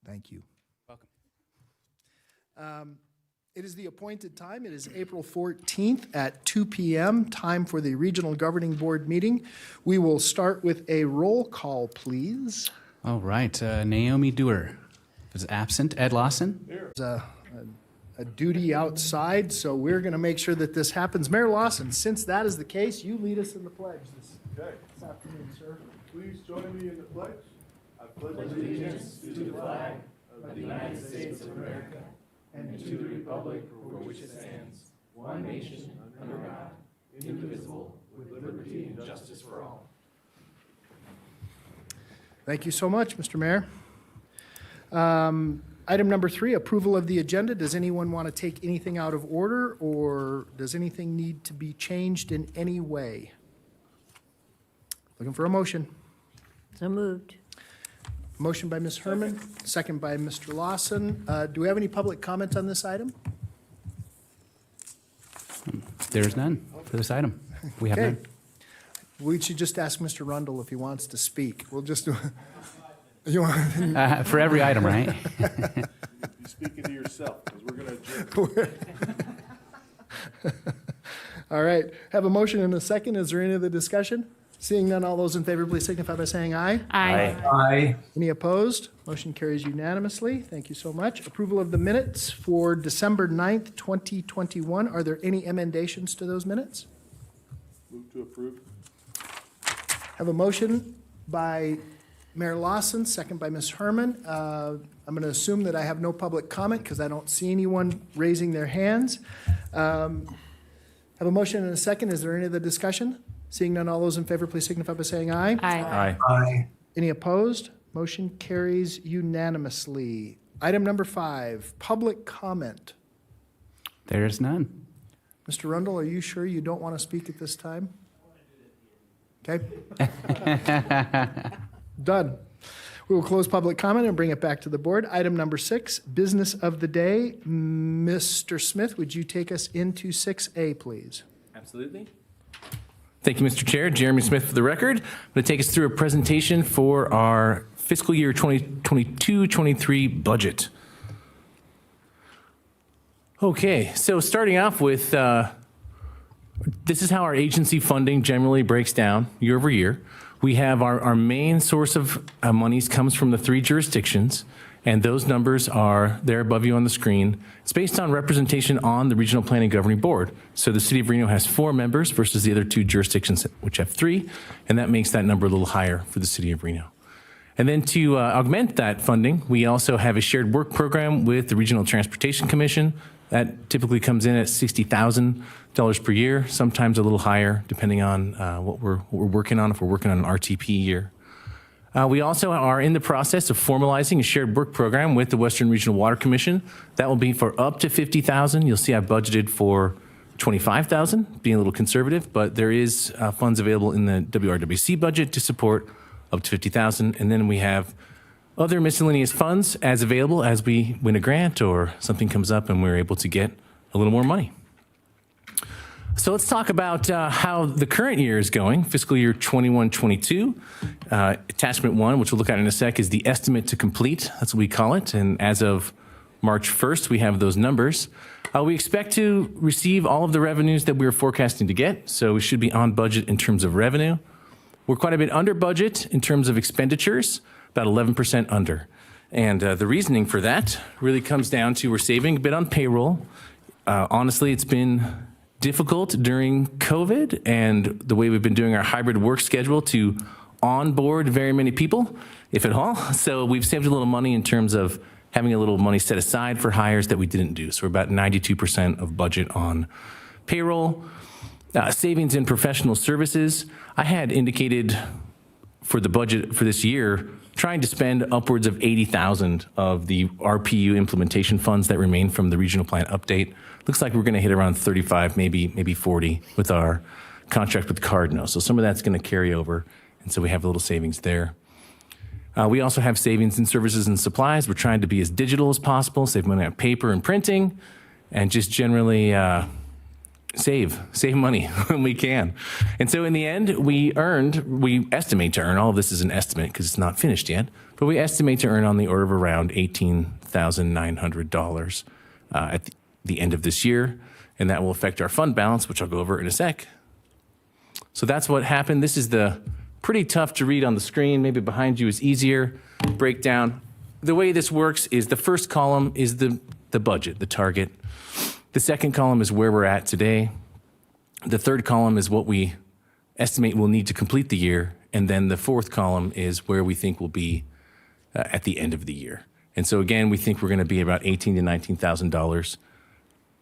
Thank you. Welcome. It is the appointed time. It is April 14th at 2 p.m., time for the Regional Governing Board meeting. We will start with a roll call, please. All right, Naomi Dewar is absent. Ed Lawson? There's a duty outside, so we're going to make sure that this happens. Mayor Lawson, since that is the case, you lead us in the pledge this afternoon, sir. Please join me in the pledge. I pledge allegiance to the flag of the United States of America and to the republic for which it stands, one nation, under God, indivisible, with liberty and justice for all. Thank you so much, Mr. Mayor. Item number 3, approval of the agenda. Does anyone want to take anything out of order, or does anything need to be changed in any way? Looking for a motion. So moved. Motion by Ms. Herman, second by Mr. Lawson. Do we have any public comment on this item? There's none for this item. We have Okay. none. We should just ask Mr. Rundle if he wants to speak. We'll just do, you want, For every item, right? You speaking to yourself, because we're going to adjourn. all right. Have a motion and a second. Is there any other discussion? Seeing none, all those in favor, please signify by saying aye. Aye. Any opposed? Motion carries unanimously. Thank you so much. Approval of the minutes for December 9th, 2021. Are there any emendations to those minutes? Move to approve. Have a motion by Mayor Lawson, second by Ms. Herman. I'm going to assume that I have no public comment because I don't see anyone raising their hands. Have a motion and a second. Is there any other discussion? Seeing none, all those in favor, please signify by saying aye. Aye. Any opposed? Motion carries unanimously. Item number 5, public comment. There's none. Mr. Rundle, are you sure you don't want to speak at this time? Okay. Done. We will close public comment and bring it back to the board. Item number 6, business of the day. Mr. Smith, would you take us into 6A, please? Absolutely. Thank you, Mr. Chair. Jeremy Smith for the record. I'm going to take us through a presentation for our fiscal year 2022-23 budget. Okay, so starting off with, this is how our agency funding generally breaks down year over year. We have our main source of monies comes from the 3 jurisdictions, and those numbers are there above you on the screen. It's based on representation on the Regional Planning Governing Board. So the City of Reno has 4 members versus the other 2 jurisdictions, which have 3, and that makes that number a little higher for the City of Reno. And then to augment that funding, we also have a shared work program with the Regional Transportation Commission. That typically comes in at $60,000 per year, sometimes a little higher, depending on what we're working on, if we're working on an RTP year. We also are in the process of formalizing a shared work program with the Western Regional Water Commission. That will be for up to $50,000. You'll see I've budgeted for $25,000, being a little conservative, but there is funds available in the WRWC budget to support up to $50,000. And then we have other miscellaneous funds as available as we win a grant or something comes up and we're able to get a little more money. So let's talk about how the current year is going, fiscal year 21-22. Attachment 1, which we'll look at in a sec, is the estimate to complete. That's what we call it. And as of March 1st, we have those numbers. We expect to receive all of the revenues that we were forecasting to get. So we should be on budget in terms of revenue. We're quite a bit under budget in terms of expenditures, about 11% under. And the reasoning for that really comes down to we're saving a bit on payroll. Honestly, it's been difficult during COVID and the way we've been doing our hybrid work schedule to onboard very many people, if at all. So we've saved a little money in terms of having a little money set aside for hires that we didn't do. So we're about 92% of budget on payroll. Savings in professional services. I had indicated for the budget for this year, trying to spend upwards of $80,000 of the RPU implementation funds that remain from the regional plan update. Looks like we're going to hit around 35, maybe 40 with our contract with Cardno. So some of that's going to carry over, and so we have a little savings there. We also have savings in services and supplies. We're trying to be as digital as possible, save money on paper and printing, and just generally save money when we can. And so in the end, we estimate to earn, all of this is an estimate because it's not finished yet, but we estimate to earn on the order of around $18,900 at the end of this year. And that will affect our fund balance, which I'll go over in a sec. So that's what happened. This is the pretty tough to read on the screen. Maybe behind you is easier. Breakdown. The way this works is the first column is the budget, the target. The second column is where we're at today. The third column is what we estimate we'll need to complete the year. And then the fourth column is where we think we'll be at the end of the year. And so again, we think we're going to be about $18,000 to $19,000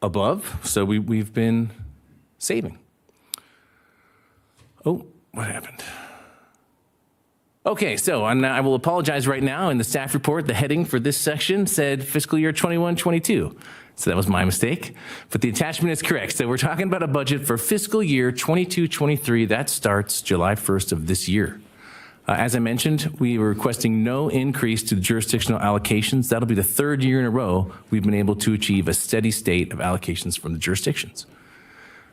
above. So we've been saving. Oh, what happened? Okay, so I will apologize right now. In the staff report, the heading for this section said fiscal year 21-22. So that was my mistake, but the attachment is correct. So we're talking about a budget for fiscal year 22-23. That starts July 1st of this year. As I mentioned, we were requesting no increase to the jurisdictional allocations. That'll be the third year in a row we've been able to achieve a steady state of allocations from the jurisdictions.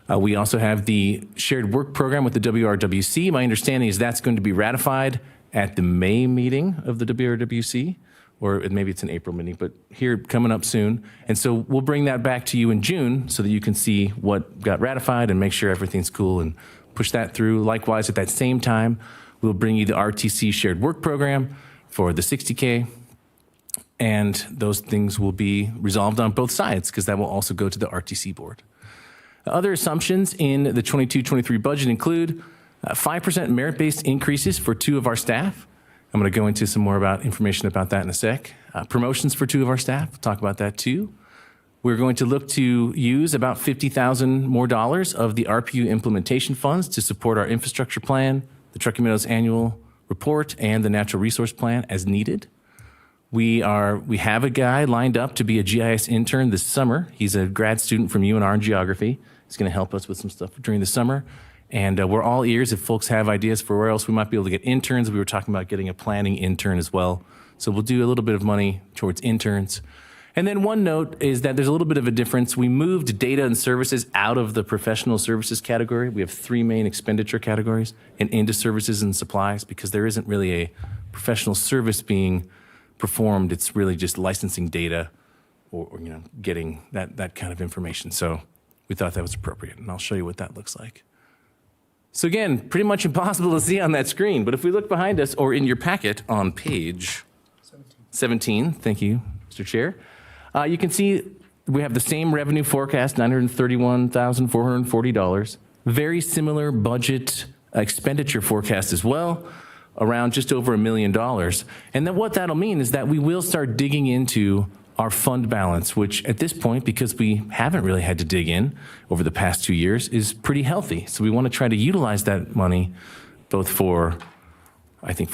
We also have the shared work program with the WRWC. My understanding is that's going to be ratified at the May meeting of the WRWC, or maybe it's an April meeting, but here coming up soon. And so we'll bring that back to you in June so that you can see what got ratified and make sure everything's cool and push that through. Likewise, at that same time, we'll bring you the RTC shared work program for the 60K. And those things will be resolved on both sides because that will also go to the RTC board. Other assumptions in the 22-23 budget include 5% merit-based increases for 2 of our staff. I'm going to go into some more about information about that in a sec. Promotions for 2 of our staff. We'll talk about that too. We're going to look to use about $50,000 more of the RPU implementation funds to support our infrastructure plan, the Truckee Meadows annual report, and the natural resource plan as needed. We have a guy lined up to be a GIS intern this summer. He's a grad student from UNR in geography. He's going to help us with some stuff during the summer. And we're all ears if folks have ideas for where else we might be able to get interns. We were talking about getting a planning intern as well. So we'll do a little bit of money towards interns. And then one note is that there's a little bit of a difference. We moved data and services out of the professional services category. We have 3 main expenditure categories and into services and supplies because there isn't really a professional service being performed. It's really just licensing data or getting that kind of information. So we thought that was appropriate, and I'll show you what that looks like. So again, pretty much impossible to see on that screen, but if we look behind us or in your packet on page 17, thank you, Mr. Chair, you can see we have the same revenue forecast, $931,440. Very similar budget expenditure forecast as well, around just over $1 million. And then what that'll mean is that we will start digging into our fund balance, which at this point, because we haven't really had to dig in over the past 2 years, is pretty healthy. So we want to try to utilize that money both for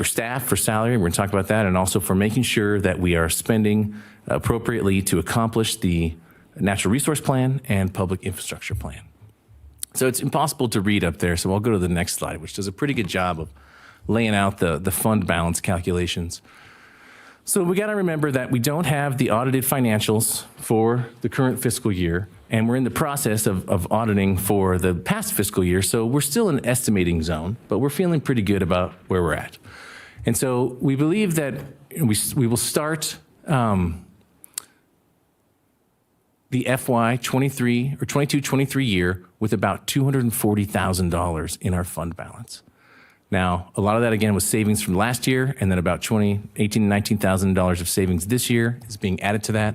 staff, for salary, we're going to talk about that, and also for making sure that we are spending appropriately to accomplish the natural resource plan and public infrastructure plan. So it's impossible to read up there, so I'll go to the next slide, which does a pretty good job of laying out the fund balance calculations. So we got to remember that we don't have the audited financials for the current fiscal year, and we're in the process of auditing for the past fiscal year. So we're still in estimating zone, but we're feeling pretty good about where we're at. And so we believe that we will start the FY 23 or 22-23 year with about $240,000 in our fund balance. Now, a lot of that, again, was savings from last year, and then about $18,000 to $19,000 of savings this year is being added to that.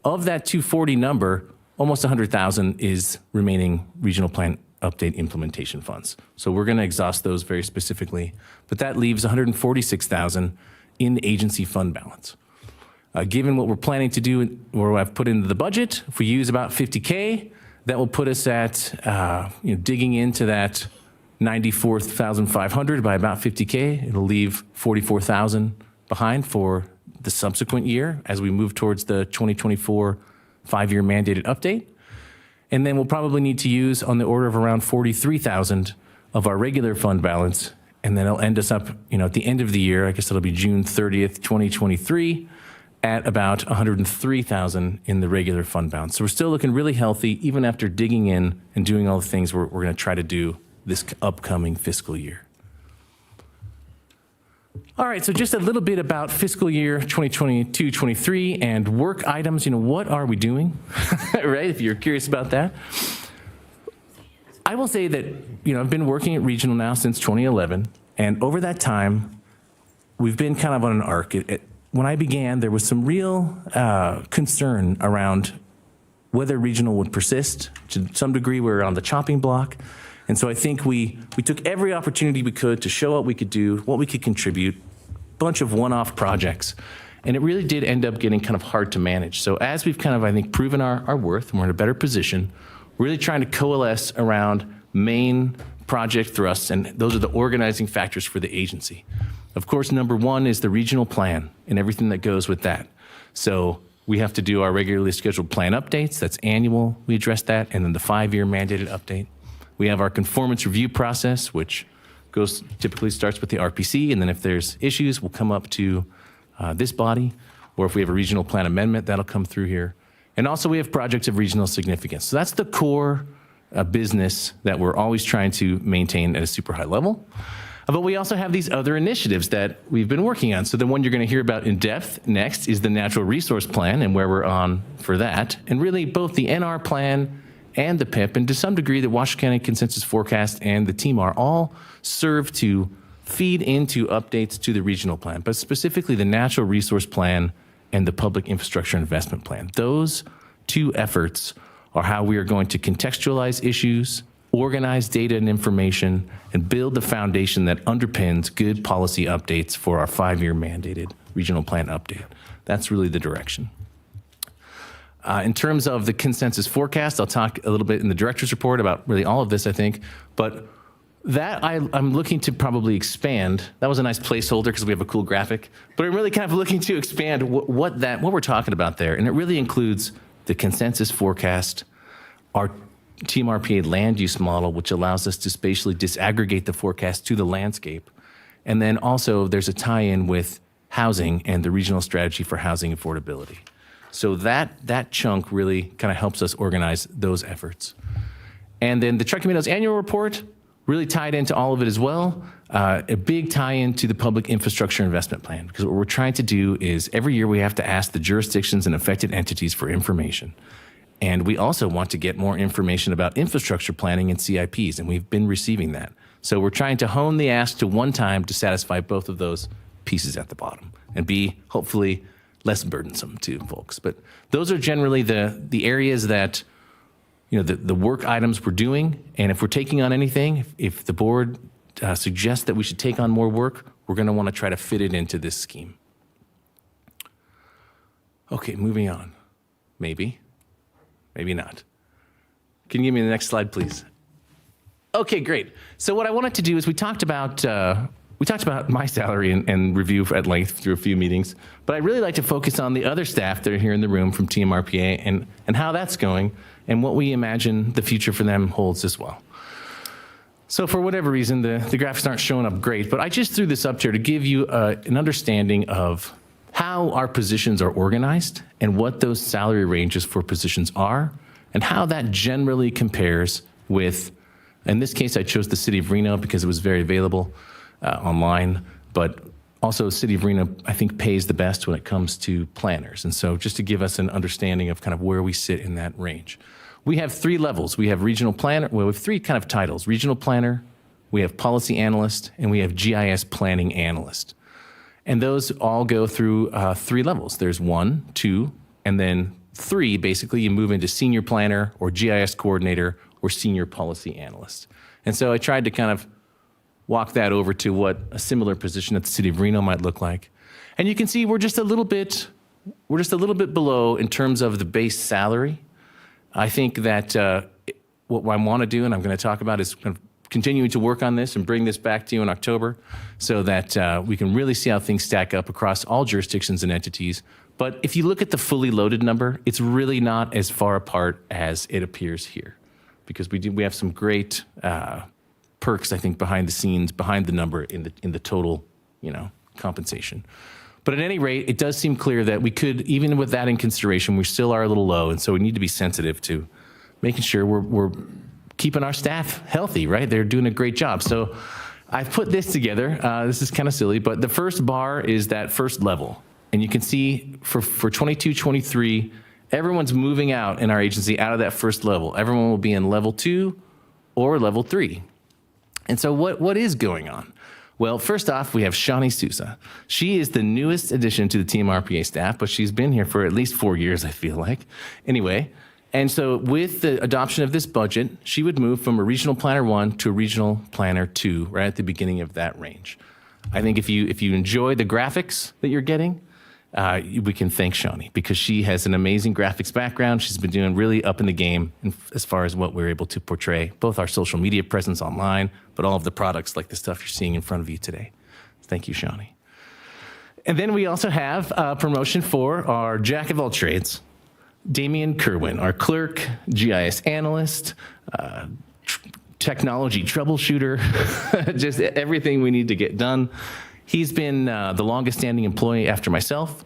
Of that 240 number, almost 100,000 is remaining regional plan update implementation funds. So we're going to exhaust those very specifically, but that leaves 146,000 in the agency fund balance. Given what we're planning to do, or I've put into the budget, if we use about 50K, that will put us at digging into that 94,500 by about 50K. It'll leave 44,000 behind for the subsequent year as we move towards the 2024 5-year mandated update. And then we'll probably need to use on the order of around 43,000 of our regular fund balance. And then it'll end us up, at the end of the year, I guess it'll be June 30th, 2023, at about 103,000 in the regular fund balance. So we're still looking really healthy, even after digging in and doing all the things we're going to try to do this upcoming fiscal year. All right, so just a little bit about fiscal year 2022-23 and work items. What are we doing, right? If you're curious about that. I will say that, I've been working at Regional now since 2011, and over that time, we've been kind of on an arc. When I began, there was some real concern around whether Regional would persist. To some degree, we were on the chopping block. And so I think we took every opportunity we could to show what we could do, what we could contribute, a bunch of one-off projects. And it really did end up getting kind of hard to manage. So as we've kind of, I think, proven our worth and we're in a better position, we're really trying to coalesce around main project thrusts, and those are the organizing factors for the agency. Of course, number one is the regional plan and everything that goes with that. So we have to do our regularly scheduled plan updates. That's annual. We address that. And then the 5-year mandated update. We have our conformance review process, which typically starts with the RPC. And then if there's issues, we'll come up to this body. Or if we have a regional plan amendment, that'll come through here. And also we have projects of regional significance. So that's the core business that we're always trying to maintain at a super high level. But we also have these other initiatives that we've been working on. So the one you're going to hear about in depth next is the Natural Resource Plan and where we're on for that. And really both the NR Plan and the PIP, and to some degree the Washoe County Consensus Forecast and the TMAR all serve to feed into updates to the regional plan, but specifically the Natural Resource Plan and the Public Infrastructure Investment Plan. Those two efforts are how we are going to contextualize issues, organize data and information, and build the foundation that underpins good policy updates for our 5-year mandated regional plan update. That's really the direction. In terms of the consensus forecast, I'll talk a little bit in the director's report about really all of this, I think, but that I'm looking to probably expand. That was a nice placeholder because we have a cool graphic, but I'm really kind of looking to expand what we're talking about there, and it really includes the consensus forecast, our TMRPA land use model, which allows us to spatially disaggregate the forecast to the landscape. And then also there's a tie-in with housing and the regional strategy for housing affordability. So that chunk really kind of helps us organize those efforts. And then the Truckee Meadows annual report really tied into all of it as well. A big tie-in to the Public Infrastructure Investment Plan, because what we're trying to do is every year we have to ask the jurisdictions and affected entities for information. And we also want to get more information about infrastructure planning and CIPs, and we've been receiving that. So we're trying to hone the ask to one time to satisfy both of those pieces at the bottom and be hopefully less burdensome to folks. But those are generally the areas that, the work items we're doing. And if we're taking on anything, if the board suggests that we should take on more work, we're going to want to try to fit it into this scheme. Okay, moving on. Maybe not. Can you give me the next slide, please? Okay, great. So what I wanted to do is we talked about my salary and review at length through a few meetings, but I'd really like to focus on the other staff that are here in the room from TMRPA and how that's going and what we imagine the future for them holds as well. So for whatever reason, the graphics aren't showing up great, but I just threw this up here to give you an understanding of how our positions are organized and what those salary ranges for positions are and how that generally compares with, in this case, I chose the City of Reno because it was very available online, but also City of Reno, I think, pays the best when it comes to planners. And so just to give us an understanding of kind of where we sit in that range. We have 3 levels. We have regional planner, well, we have 3 kind of titles: regional planner, we have policy analyst, and we have GIS planning analyst. And those all go through 3 levels. There's 1, 2, and then 3, basically you move into senior planner or GIS coordinator or senior policy analyst. And so I tried to kind of walk that over to what a similar position at the City of Reno might look like. And you can see we're just a little bit below in terms of the base salary. I think that what I want to do, and I'm going to talk about, is kind of continuing to work on this and bring this back to you in October so that we can really see how things stack up across all jurisdictions and entities. But if you look at the fully loaded number, it's really not as far apart as it appears here, because we have some great perks, I think, behind the scenes, behind the number in the total, compensation. But at any rate, it does seem clear that we could, even with that in consideration, we still are a little low. And so we need to be sensitive to making sure we're keeping our staff healthy, right? They're doing a great job. So I've put this together. This is kind of silly, but the first bar is that first level. And you can see for 22, 23, everyone's moving out in our agency out of that first level. Everyone will be in level 2 or level 3. And so what is going on? Well, first off, we have Shawnee Sousa. She is the newest addition to the TMRPA staff, but she's been here for at least 4 years, I feel like. Anyway, and so with the adoption of this budget, she would move from a regional planner 1 to a regional planner 2, right at the beginning of that range. I think if you enjoy the graphics that you're getting, we can thank Shawnee because she has an amazing graphics background. She's been doing really up in the game as far as what we're able to portray, both our social media presence online, but all of the products like the stuff you're seeing in front of you today. Thank you, Shawnee. And then we also have a promotion for our jack of all trades, Damian Kerwin, our clerk, GIS analyst, technology troubleshooter, just everything we need to get done. He's been the longest standing employee after myself,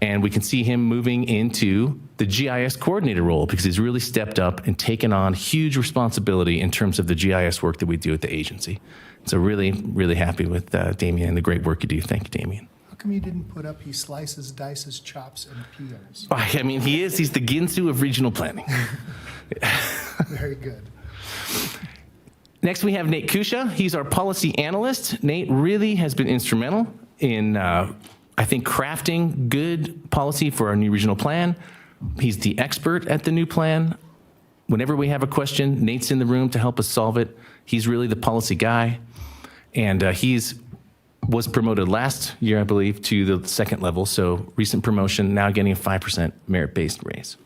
and we can see him moving into the GIS coordinator role because he's really stepped up and taken on huge responsibility in terms of the GIS work that we do at the agency. So really, really happy with Damian and the great work you do. Thank you, Damian. How come you didn't put up he slices, dices, chops, and peels? I mean, he's the Ginsu of regional planning. Very good. Next, we have Nate Kusha. He's our policy analyst. Nate really has been instrumental in, I think, crafting good policy for our new regional plan. He's the expert at the new plan. Whenever we have a question, Nate's in the room to help us solve it. He's really the policy guy. And was promoted last year, I believe, to the second level. So recent promotion, now getting a 5% merit-based raise.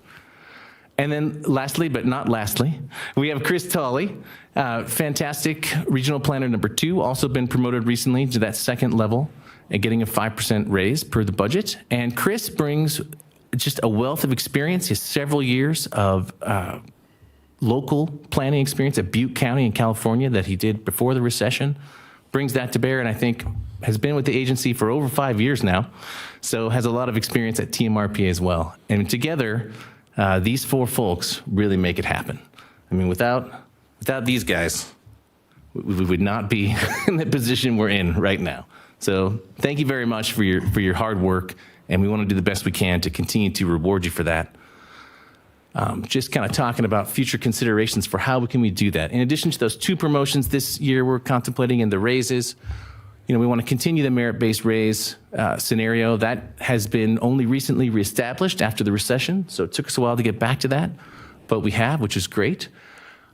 And then lastly, but not lastly, we have Chris Tolley, fantastic regional planner number 2, also been promoted recently to that second level and getting a 5% raise per the budget. And Chris brings just a wealth of experience. He has several years of local planning experience at Butte County in California that he did before the recession. Brings that to bear, and I think has been with the agency for over 5 years now. So has a lot of experience at TMRPA as well. And together, these 4 folks really make it happen. I mean, without these guys, we would not be in the position we're in right now. So thank you very much for your hard work, and we want to do the best we can to continue to reward you for that. Just kind of talking about future considerations for how can we do that. In addition to those 2 promotions this year we're contemplating and the raises, we want to continue the merit-based raise scenario. That has been only recently reestablished after the recession, so it took us a while to get back to that, but we have, which is great.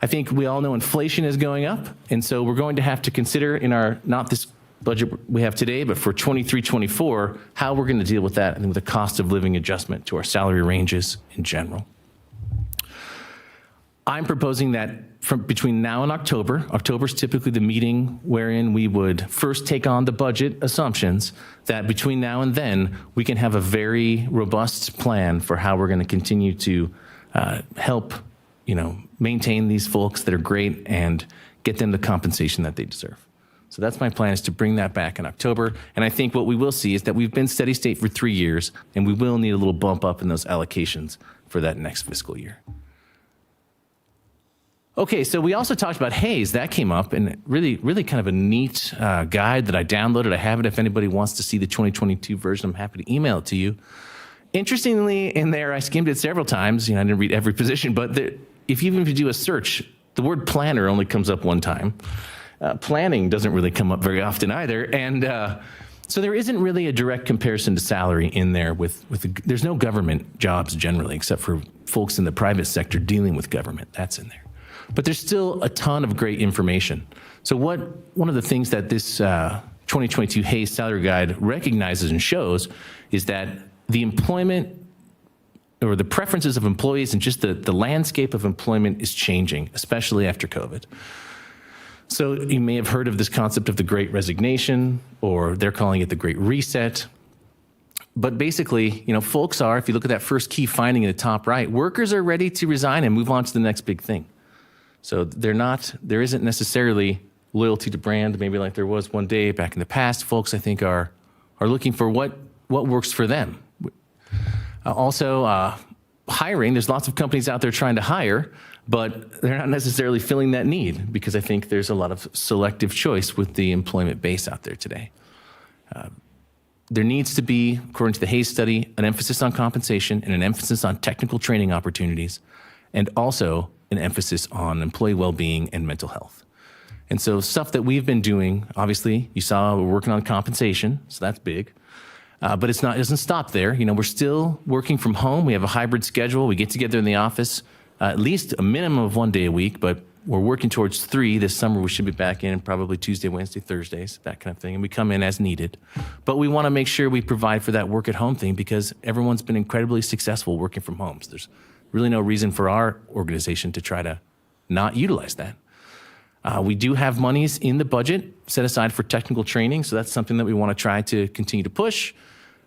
I think we all know inflation is going up, and so we're going to have to consider in our, not this budget we have today, but for 23-24, how we're going to deal with that and with the cost of living adjustment to our salary ranges in general. I'm proposing that from between now and October is typically the meeting wherein we would first take on the budget assumptions, that between now and then, we can have a very robust plan for how we're going to continue to help, maintain these folks that are great and get them the compensation that they deserve. So that's my plan, is to bring that back in October. And I think what we will see is that we've been steady state for 3 years, and we will need a little bump up in those allocations for that next fiscal year. Okay, so we also talked about Hays. That came up, and really, really kind of a neat guide that I downloaded. I have it if anybody wants to see the 2022 version. I'm happy to email it to you. Interestingly, in there, I skimmed it several times. I didn't read every position, but if you do a search, the word planner only comes up 1 time. Planning doesn't really come up very often either, and so there isn't really a direct comparison to salary in there. There's no government jobs generally, except for folks in the private sector dealing with government. That's in there. But there's still a ton of great information. So one of the things that this 2022 Hays Salary Guide recognizes and shows is that the employment or the preferences of employees and just the landscape of employment is changing, especially after COVID. So you may have heard of this concept of the Great Resignation, or they're calling it the Great Reset. But basically, folks are, if you look at that first key finding in the top right, workers are ready to resign and move on to the next big thing. So there isn't necessarily loyalty to brand, maybe like there was one day back in the past. Folks, I think, are looking for what what works for them. Also, hiring, there's lots of companies out there trying to hire, but they're not necessarily filling that need because I think there's a lot of selective choice with the employment base out there today. There needs to be, according to the Hayes study, an emphasis on compensation and an emphasis on technical training opportunities, and also an emphasis on employee well-being and mental health. And so stuff that we've been doing, obviously, you saw we're working on compensation, so that's big. But it doesn't stop there. You know, we're still working from home. We have a hybrid schedule. We get together in the office at least a minimum of 1 day a week, but we're working towards 3 this summer. We should be back in probably Tuesday, Wednesday, Thursdays, that kind of thing. And we come in as needed. But we want to make sure we provide for that work at home thing because everyone's been incredibly successful working from home. So there's really no reason for our organization to try to not utilize that. We do have monies in the budget set aside for technical training. So that's something that we want to try to continue to push.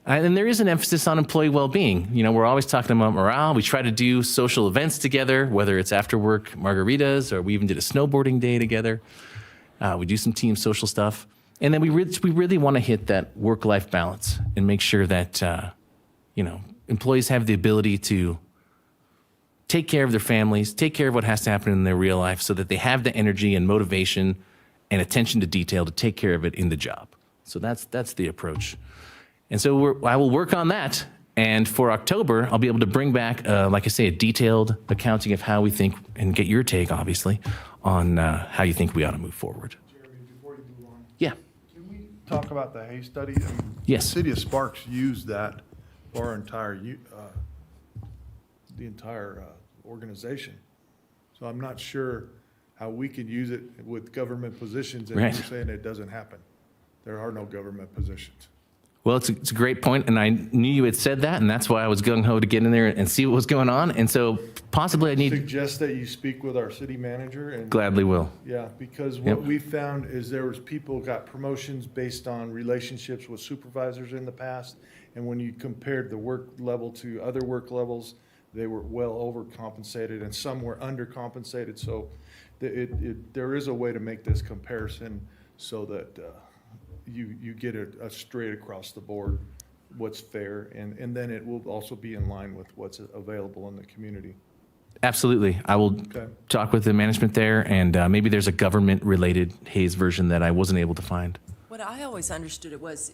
And there is an emphasis on employee well-being. You know, we're always talking about morale. We try to do social events together, whether it's after work margaritas or we even did a snowboarding day together. We do some team social stuff. And then we really want to hit that work-life balance and make sure that, employees have the ability to take care of their families, take care of what has to happen in their real life so that they have the energy and motivation and attention to detail to take care of it in the job. So that's the approach. And so I will work on that. And for October, I'll be able to bring back, like I say, a detailed accounting of how we think, and get your take, obviously, on how you think we ought to move forward. Jeremy, before you move on, Yeah. can we talk about the Hayes study? Yes. The city of Sparks used that for our entire, the entire organization. So I'm not sure how we could use it with government positions, and you're Right. saying it doesn't happen. There are no government positions. Well, it's a great point, and I knew you had said that, and that's why I was gung-ho to get in there and see what was going on. And so possibly I need, Suggest that you speak with our city manager and. gladly will. Yeah, because Yep. what we found is there was people got promotions based on relationships with supervisors in the past. And when you compared the work level to other work levels, they were well overcompensated and some were undercompensated. So there is a way to make this comparison so that you get a straight across the board what's fair. And then it will also be in line with what's available in the community. Absolutely. I will Okay. talk with the management there, and maybe there's a government-related Hayes version that I wasn't able to find. What I always understood it was,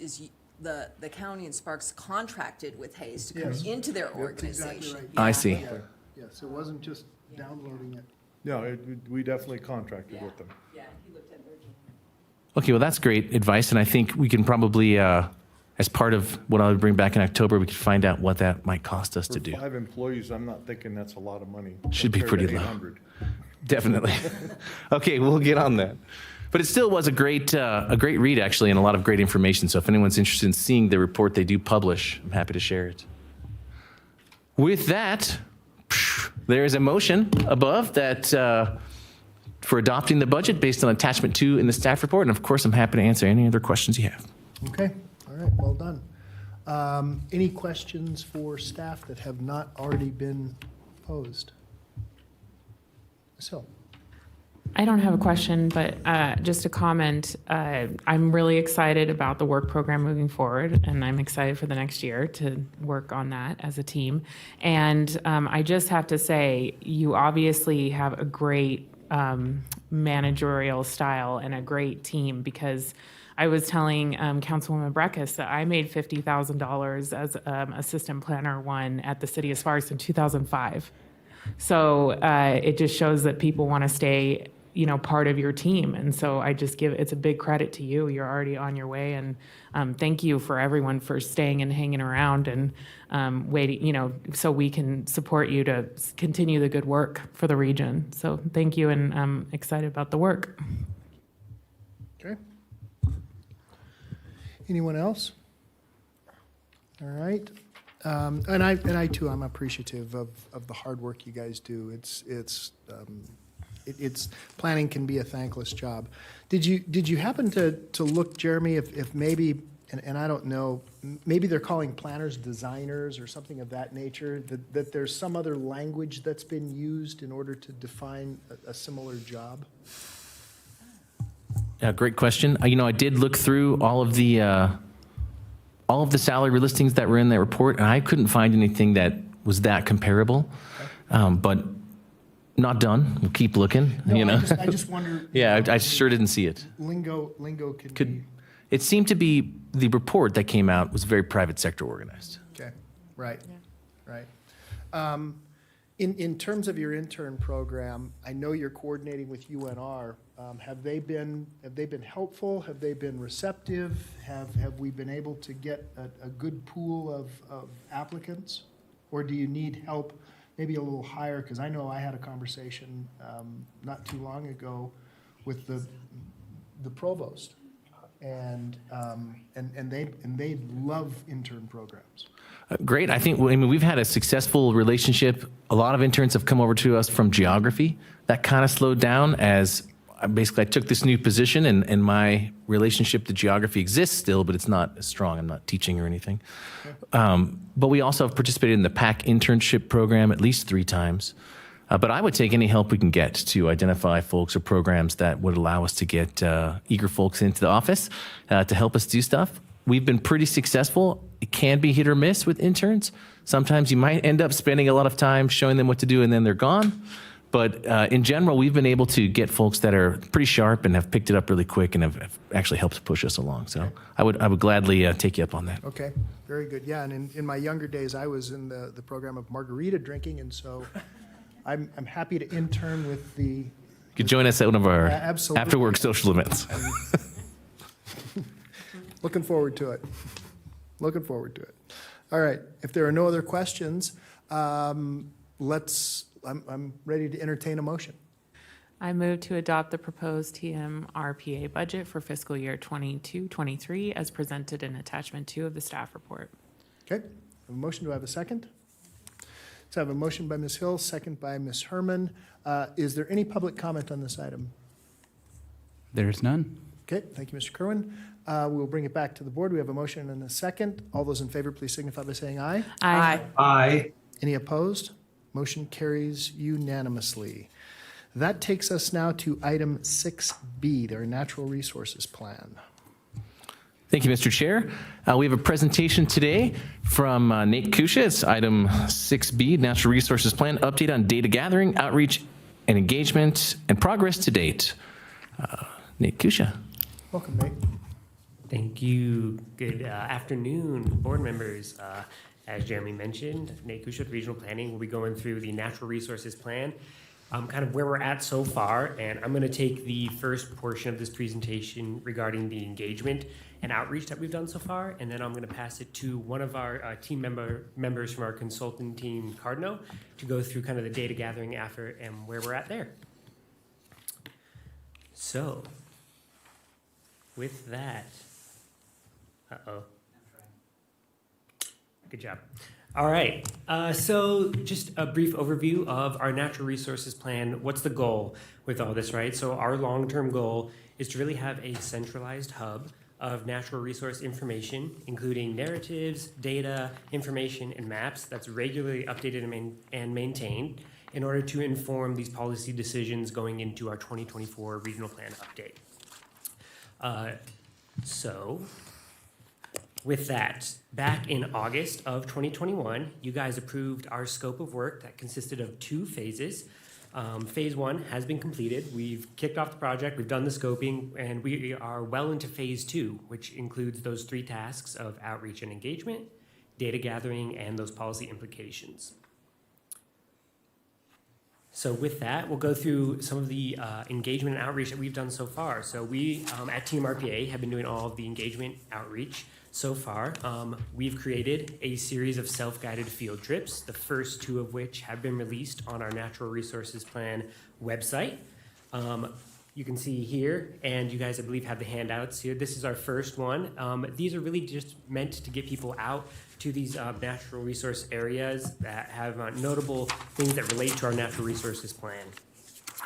the county and Sparks contracted with Hayes to come Yes. into their That's exactly organization. right. I Yeah. see. Yeah, yes, it wasn't just downloading it. No, we definitely contracted with them. Yeah, he looked at Virgin. Okay, well, that's great advice, and I think we can probably, as part of what I would bring back in October, we could find out what that might cost us to For do. 5 employees, I'm not thinking that's a lot of money. Should be compared to pretty low. 800. Definitely. Okay, we'll get on that. But it still was a great read, actually, and a lot of great information. So if anyone's interested in seeing the report they do publish, I'm happy to share it. With that, there is a motion above that for adopting the budget based on attachment 2 in the staff report. And of course, I'm happy to answer any other questions you have. Okay, all right, well done. Any questions for staff that have not already been posed? So, I don't have a question, but just a comment. I'm really excited about the work program moving forward, and I'm excited for the next year to work on that as a team. And I just have to say, you obviously have a great managerial style and a great team, because I was telling Councilwoman Breckus that I made $50,000 as assistant planner 1 at the city of Sparks in 2005. So it just shows that people want to stay, part of your team. And so I just it's a big credit to you. You're already on your way. And thank you for everyone for staying and hanging around and waiting, so we can support you to continue the good work for the region. So thank you, and I'm excited about the work. okay. Anyone else? All right. And I too, I'm appreciative of the hard work you guys do. It's planning can be a thankless job. Did you happen to look, Jeremy, if maybe, and I don't know, maybe they're calling planners designers or something of that nature, that there's some other language that's been used in order to define a similar job? Great question. I did look through all all of the salary listings that were in that report, and I couldn't find anything that was that comparable. But not done. We'll keep looking. No, you know. I just wonder. Yeah, I sure didn't see it. Lingo could be, It seemed to be the report that came out was very private sector organized. okay, right, right. In terms of your intern program, I know you're coordinating with UNR. Have they been helpful? Have they been receptive? Have we been able to get a good pool of applicants? Or do you need help, maybe a little higher? Because I know I had a conversation not too long ago with the provost, and they love intern programs. Great. I mean, we've had a successful relationship. A lot of interns have come over to us from geography. That kind of slowed down as I took this new position, and my relationship to geography exists still, but it's not as strong. I'm not teaching or anything. But we also have participated in the PAC internship program at least 3 times. But I would take any help we can get to identify folks or programs that would allow us to get eager folks into the office to help us do stuff. We've been pretty successful. It can be hit or miss with interns. Sometimes you might end up spending a lot of time showing them what to do and then they're gone. But in general, we've been able to get folks that are pretty sharp and have picked it up really quick and have actually helped push us along. So I would gladly take you up on that. Okay, very good. Yeah, and in my younger days, I was in the program of margarita drinking, and so I'm happy to intern with the. You could join us at one of our Absolutely. after-work social events. Looking forward to it. Looking forward to it. All right, if there are no other questions, I'm ready to entertain a motion. I move to adopt the proposed TMRPA budget for fiscal year 22-23 as presented in attachment 2 of the staff report. Okay, a motion, do I have a second? So I have a motion by Ms. Hill, second by Ms. Herman. Is there any public comment on this item? There's none. Okay, thank you, Mr. Kerwin. We'll bring it back to the board. We have a motion and a second. All those in favor, please signify by saying aye. Aye. Aye. Any opposed? Motion carries unanimously. That takes us now to item 6B, their natural resources plan. Thank you, Mr. Chair. We have a presentation today from Nate Kusha. It's item 6B, Natural Resources Plan, update on data gathering, outreach, and engagement, and progress to date. Nate Kusha. Welcome, Nate. Thank you. Good afternoon, board members. As Jeremy mentioned, Nate Kusha with Regional Planning will be going through the Natural Resources Plan, kind of where we're at so far, and I'm going to take the first portion of this presentation regarding the engagement and outreach that we've done so far, and then I'm going to pass it to one of our team members from our consultant team, Cardno, to go through kind of the data gathering effort and where we're at there. So, with that, good job. All right, so just a brief overview of our natural resources plan. What's the goal with all this, right? So our long-term goal is to really have a centralized hub of natural resource information, including narratives, data, information, and maps that's regularly updated and maintained in order to inform these policy decisions going into our 2024 regional plan update. So with that, back in August of 2021, you guys approved our scope of work that consisted of 2 phases. Phase 1 has been completed. We've kicked off the project, we've done the scoping, and we are well into phase 2, which includes those 3 tasks of outreach and engagement, data gathering, and those policy implications. So with that, we'll go through some of the engagement and outreach that we've done so far. So we at Team RPA have been doing all of the engagement outreach so far. We've created a series of self-guided field trips, the first 2 of which have been released on our Natural Resources Plan website. You can see here, and you guys, I believe, have the handouts here. This is our first one. These are really just meant to get people out to these natural resource areas that have notable things that relate to our natural resources plan.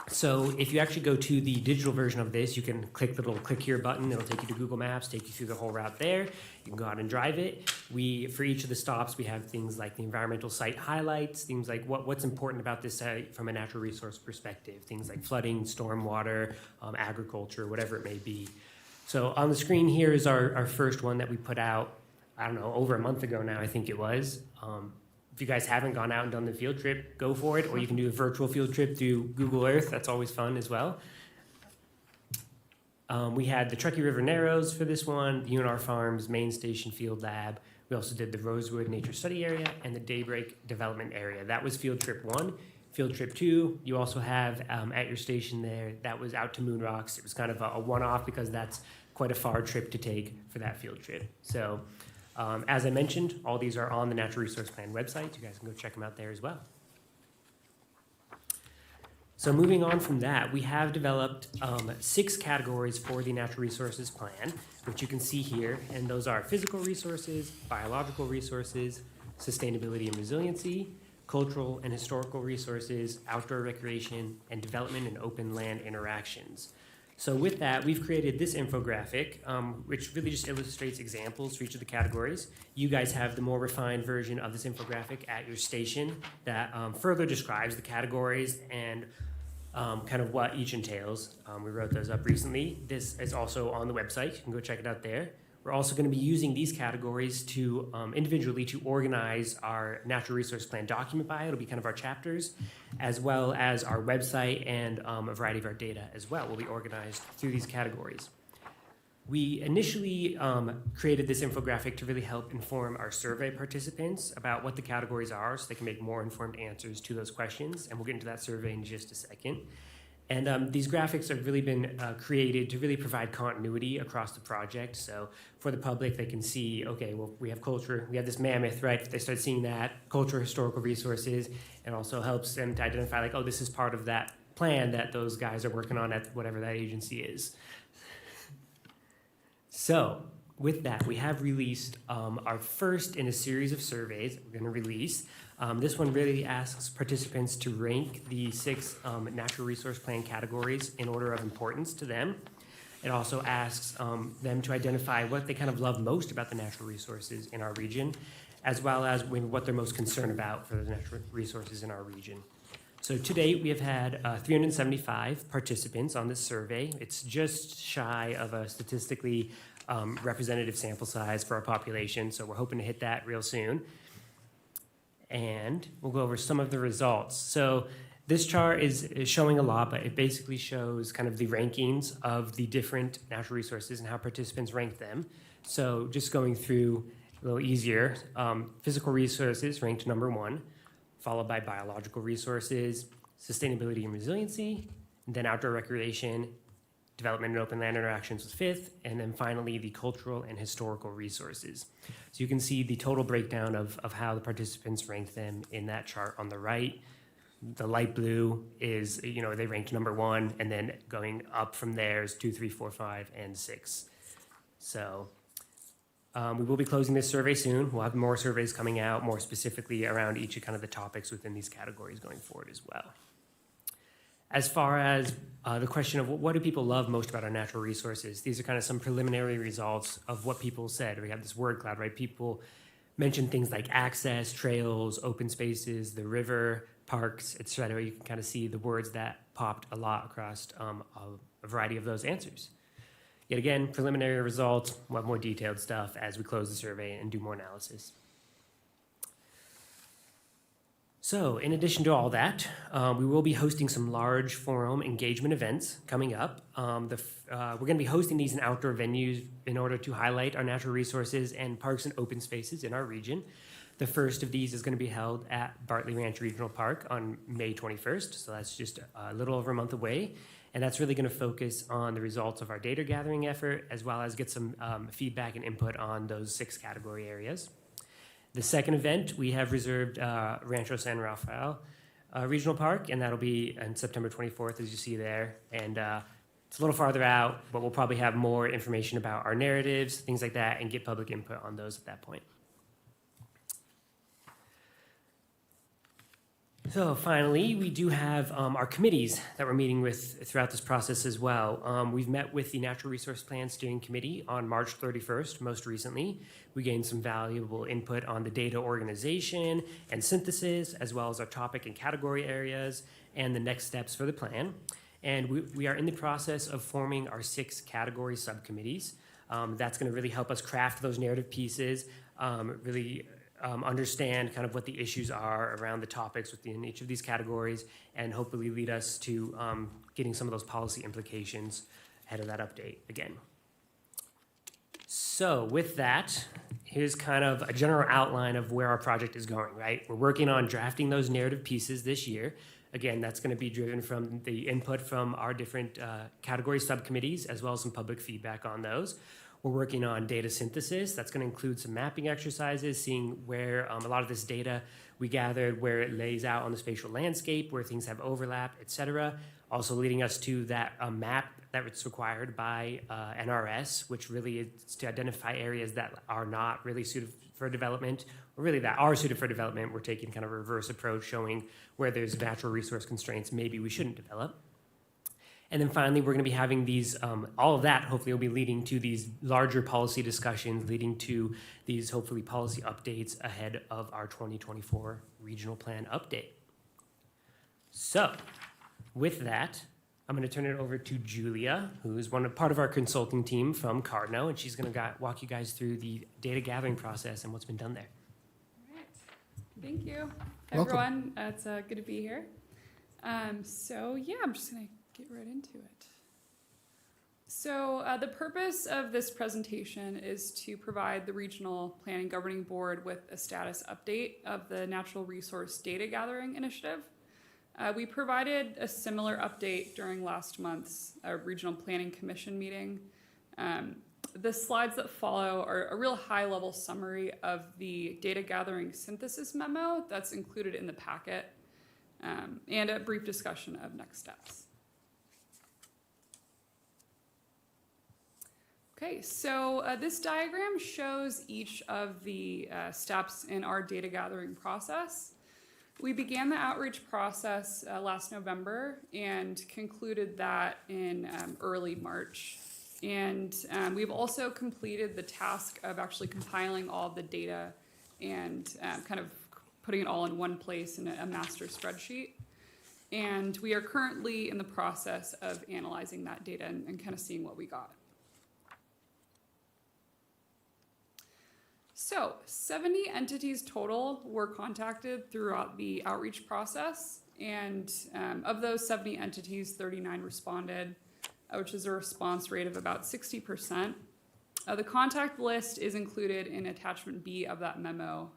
So if you actually go to the digital version of this, you can click the little click here button. It'll take you to Google Maps, take you through the whole route there. You can go out and drive it. For each of the stops, we have things like the environmental site highlights, things like what's important about this site from a natural resource perspective, things like flooding, stormwater, agriculture, whatever it may be. So on the screen here is our first one that we put out. I don't know, over a month ago now, I think it was. If you guys haven't gone out and done the field trip, go for it, or you can do a virtual field trip through Google Earth. That's always fun as well. We had the Truckee River Narrows for this one, the UNR Farms Main Station Field Lab. We also did the Rosewood Nature Study Area and the Daybreak Development Area. That was field trip 1. Field trip 2, you also have at your station there, that was out to Moon Rocks. It was kind of a one-off because that's quite a far trip to take for that field trip. So as I mentioned, all these are on the Natural Resource Plan website. You guys can go check them out there as well. So moving on from that, we have developed 6 categories for the Natural Resources Plan, which you can see here, and those are physical resources, biological resources, sustainability and resiliency, cultural and historical resources, outdoor recreation, and development and open land interactions. So with that, we've created this infographic, which really just illustrates examples for each of the categories. You guys have the more refined version of this infographic at your station that further describes the categories and kind of what each entails. We wrote those up recently. This is also on the website. You can go check it out there. We're also going to be using these categories to individually to organize our Natural Resource Plan document by. It'll be kind of our chapters, as well as our website and a variety of our data as well will be organized through these categories. We initially created this infographic to really help inform our survey participants about what the categories are so they can make more informed answers to those questions, and we'll get into that survey in just a second. And these graphics have really been created to really provide continuity across the project. So for the public, they can see, okay, well, we have culture, we have this mammoth, right? If they start seeing that, culture, historical resources, and also helps them to identify like, oh, this is part of that plan that those guys are working on at whatever that agency is. So with that, we have released our first in a series of surveys we're going to release. This one really asks participants to rank the 6 natural resource plan categories in order of importance to them. It also asks them to identify what they kind of love most about the natural resources in our region, as well as what they're most concerned about for the natural resources in our region. So to date, we have had 375 participants on this survey. It's just shy of a statistically representative sample size for our population, so we're hoping to hit that real soon. And we'll go over some of the results. So this chart is showing a lot, but it basically shows kind of the rankings of the different natural resources and how participants rank them. So just going through a little easier, physical resources ranked number 1, followed by biological resources, sustainability and resiliency, and then outdoor recreation, development and open land interactions was 5th, and then finally the cultural and historical resources. So you can see the total breakdown of how the participants ranked them in that chart on the right. The light blue is, they ranked number 1, and then going up from there is 2, 3, 4, 5, and 6. So we will be closing this survey soon. We'll have more surveys coming out, more specifically around each of kind of the topics within these categories going forward as well. As far as the question of what do people love most about our natural resources, these are kind of some preliminary results of what people said. We have this word cloud, right? People mention things like access, trails, open spaces, the river, parks, etc. You can kind of see the words that popped a lot across a variety of those answers. Yet again, preliminary results. We'll have more detailed stuff as we close the survey and do more analysis. So in addition to all that, we will be hosting some large forum engagement events coming up. We're going to be hosting these in outdoor venues in order to highlight our natural resources and parks and open spaces in our region. The first of these is going to be held at Bartley Ranch Regional Park on May 21st, so that's just a little over a month away. And that's really going to focus on the results of our data gathering effort, as well as get some feedback and input on those 6 category areas. The second event, we have reserved Rancho San Rafael Regional Park, and that'll be on September 24th, as you see there. And it's a little farther out, but we'll probably have more information about our narratives, things like that, and get public input on those at that point. So finally, we do have our committees that we're meeting with throughout this process as well. We've met with the Natural Resource Plan Steering Committee on March 31st, most recently. We gained some valuable input on the data organization and synthesis, as well as our topic and category areas and the next steps for the plan. And we are in the process of forming our 6 category subcommittees. That's going to really help us craft those narrative pieces, really understand kind of what the issues are around the topics within each of these categories, and hopefully lead us to getting some of those policy implications ahead of that update again. So with that, here's kind of a general outline of where our project is going, right? We're working on drafting those narrative pieces this year. Again, that's going to be driven from the input from our different category subcommittees, as well as some public feedback on those. We're working on data synthesis. That's going to include some mapping exercises, seeing where a lot of this data we gathered, where it lays out on the spatial landscape, where things have overlap, et cetera. Also leading us to that map that's required by NRS, which really is to identify areas that are not really suited for development, or really that are suited for development. We're taking kind of a reverse approach, showing where there's natural resource constraints maybe we shouldn't develop. And then finally, we're going to be having these, all of that hopefully will be leading to these larger policy discussions, leading to these hopefully policy updates ahead of our 2024 regional plan update. So with that, I'm going to turn it over to Julia, who's part of our consulting team from Cardno, and she's going to walk you guys through the data gathering process and what's been done there. All right. Thank you, Welcome. everyone. It's good to be here. So yeah, I'm just going to get right into it. So the purpose of this presentation is to provide the Regional Planning Governing Board with a status update of the Natural Resource Data Gathering Initiative. We provided a similar update during last month's Regional Planning Commission meeting. The slides that follow are a real high-level summary of the data gathering synthesis memo that's included in the packet, and a brief discussion of next steps. Okay, so this diagram shows each of the steps in our data gathering process. We began the outreach process last November and concluded that in early March. And we've also completed the task of actually compiling all the data and kind of putting it all in one place in a master spreadsheet. And we are currently in the process of analyzing that data and kind of seeing what we got. So 70 entities total were contacted throughout the outreach process, and of those 70 entities, 39 responded, which is a response rate of about 60%. The contact list is included in attachment B of that memo,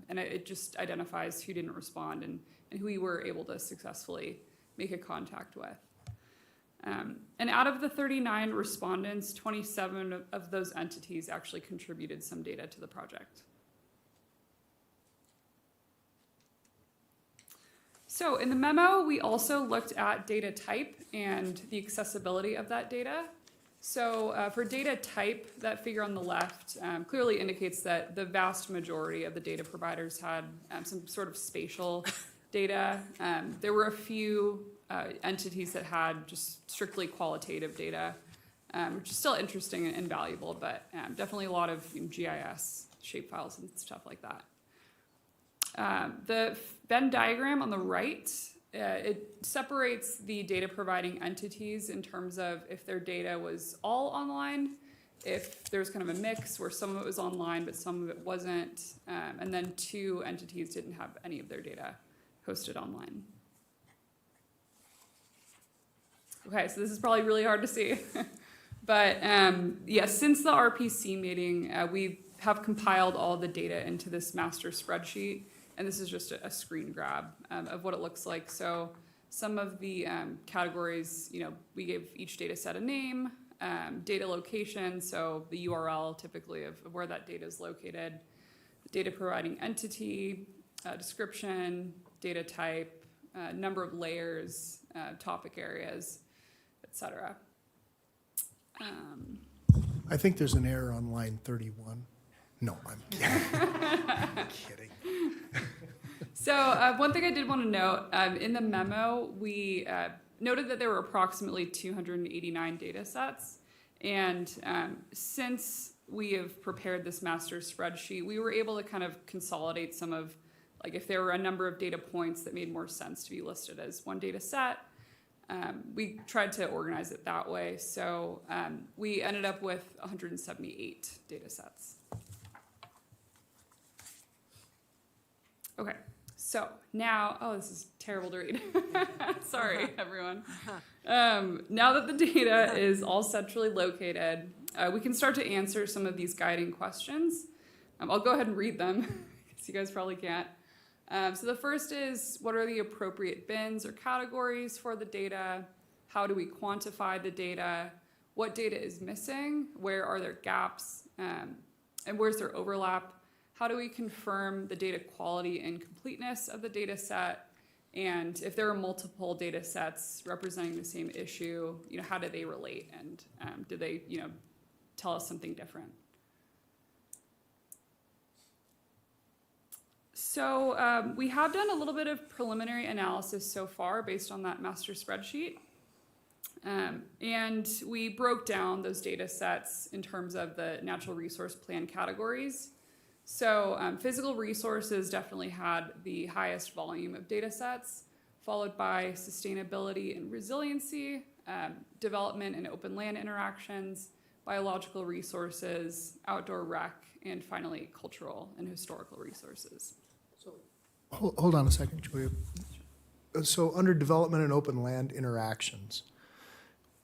and it just identifies who didn't respond and who we were able to successfully make a contact with. And out of the 39 respondents, 27 of those entities actually contributed some data to the project. So in the memo, we also looked at data type and the accessibility of that data. So for data type, that figure on the left clearly indicates that the vast majority of the data providers had some sort of spatial data. There were a few entities that had just strictly qualitative data, which is still interesting and valuable, but definitely a lot of GIS shapefiles and stuff like that. The Venn diagram on the right, it separates the data providing entities in terms of if their data was all online, if there's kind of a mix where some of it was online but some of it wasn't, and then 2 entities didn't have any of their data hosted online. Okay, so this is probably really hard to see. But yeah, since the RPC meeting, we have compiled all the data into this master spreadsheet. And this is just a screen grab of what it looks like. So some of the categories, we gave each data set a name, data location, so the URL typically of where that data is located, data providing entity, description, data type, number of layers, topic areas, etc. I think there's an error on line 31. No, I'm kidding. So one thing I did want to note, in the memo, we noted that there were approximately 289 data sets. And since we have prepared this master spreadsheet, we were able to kind of consolidate some of, like if there were a number of data points that made more sense to be listed as one data set, we tried to organize it that way. So we ended up with 178 data sets. Okay, so now, oh, this is terrible to read. Sorry, everyone. Now that the data is all centrally located, we can start to answer some of these guiding questions. I'll go ahead and read them, because you guys probably can't. So the first is, what are the appropriate bins or categories for the data? How do we quantify the data? What data is missing? Where are there gaps? And where's there overlap? How do we confirm the data quality and completeness of the data set? And if there are multiple data sets representing the same issue, how do they relate? And do they, tell us something different? So we have done a little bit of preliminary analysis so far based on that master spreadsheet. And we broke down those data sets in terms of the natural resource plan categories. So physical resources definitely had the highest volume of data sets, followed by sustainability and resiliency, development and open land interactions, biological resources, outdoor rec, and finally cultural and historical resources. Hold on a second, Julia. So under development and open land interactions,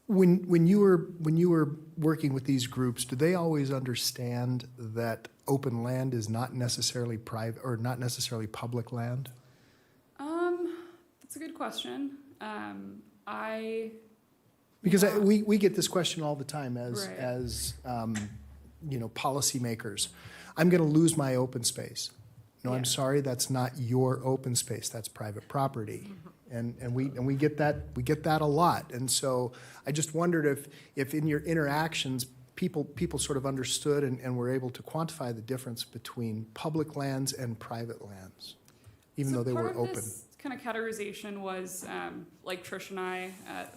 when you were working with these groups, do they always understand that open land is not necessarily private or not necessarily public land? That's a good question. Because we get this question all the time as Right. as policymakers. I'm going to lose my open space. No, I'm Yeah. sorry, that's not your open space. That's private property. And we get that a lot. And so I just wondered if in your interactions people sort of understood and were able to quantify the difference between public lands and private lands, even though they were open. This kind of categorization was like Trish and I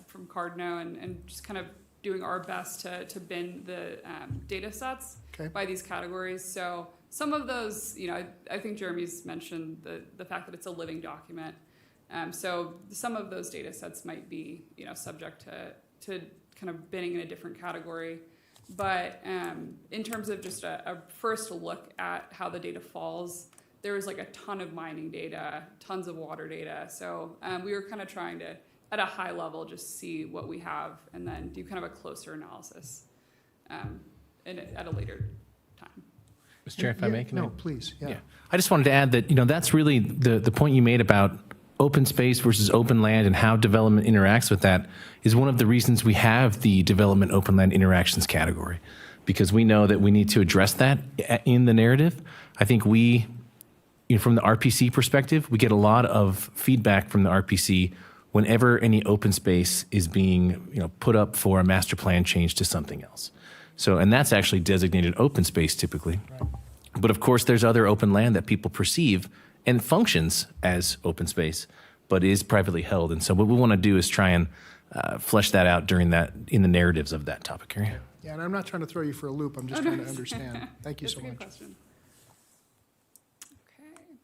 from Cardno and just kind of doing our best to bin the data sets Okay. by these categories. So some of those, I think Jeremy's mentioned the fact that it's a living document. So some of those data sets might be, subject to kind of binning in a different category. But in terms of just a first look at how the data falls, there was like a ton of mining data, tons of water data. So we were kind of trying to, at a high level, just see what we have and then do kind of a closer analysis at a later time. Mr. Chair, if I may? No, please, yeah. I just wanted to add that, that's really the point you made about open space versus open land and how development interacts with that is one of the reasons we have the development open land interactions category, because we know that we need to address that in the narrative. I think we, from the RPC perspective, we get a lot of feedback from the RPC whenever any open space is being, put up for a master plan change to something else. So, and that's actually designated open space typically. Right. But of course, there's other open land that people perceive and functions as open space, but is privately held. And so what we want to do is try and flesh that out in the narratives of that topic area. Yeah, and I'm not trying to throw you for a loop. I'm just trying to understand. Thank you That's so a good much. question. Okay.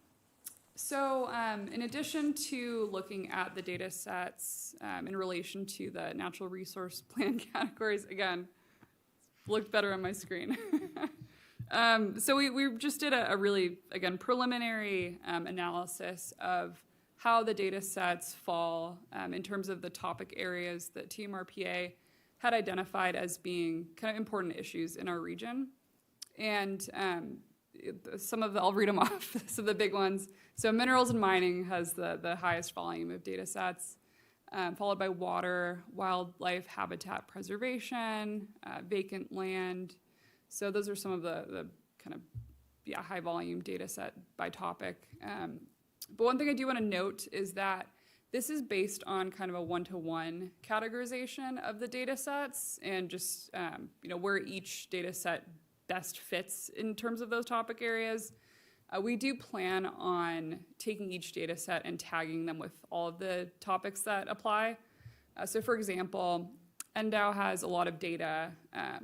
So in addition to looking at the data sets in relation to the natural resource plan categories, again, looked better on my screen. So we just did a really, again, preliminary analysis of how the data sets fall in terms of the topic areas that TMRPA had identified as being kind of important issues in our region. And I'll read them off, some of the big ones. So minerals and mining has the highest volume of data sets, followed by water, wildlife habitat preservation, vacant land. So those are some of the kind of high volume data set by topic. But one thing I do want to note is that this is based on kind of a one-to-one categorization of the data sets and just where each data set best fits in terms of those topic areas. We do plan on taking each data set and tagging them with all of the topics that apply. So for example, NDOW has a lot of data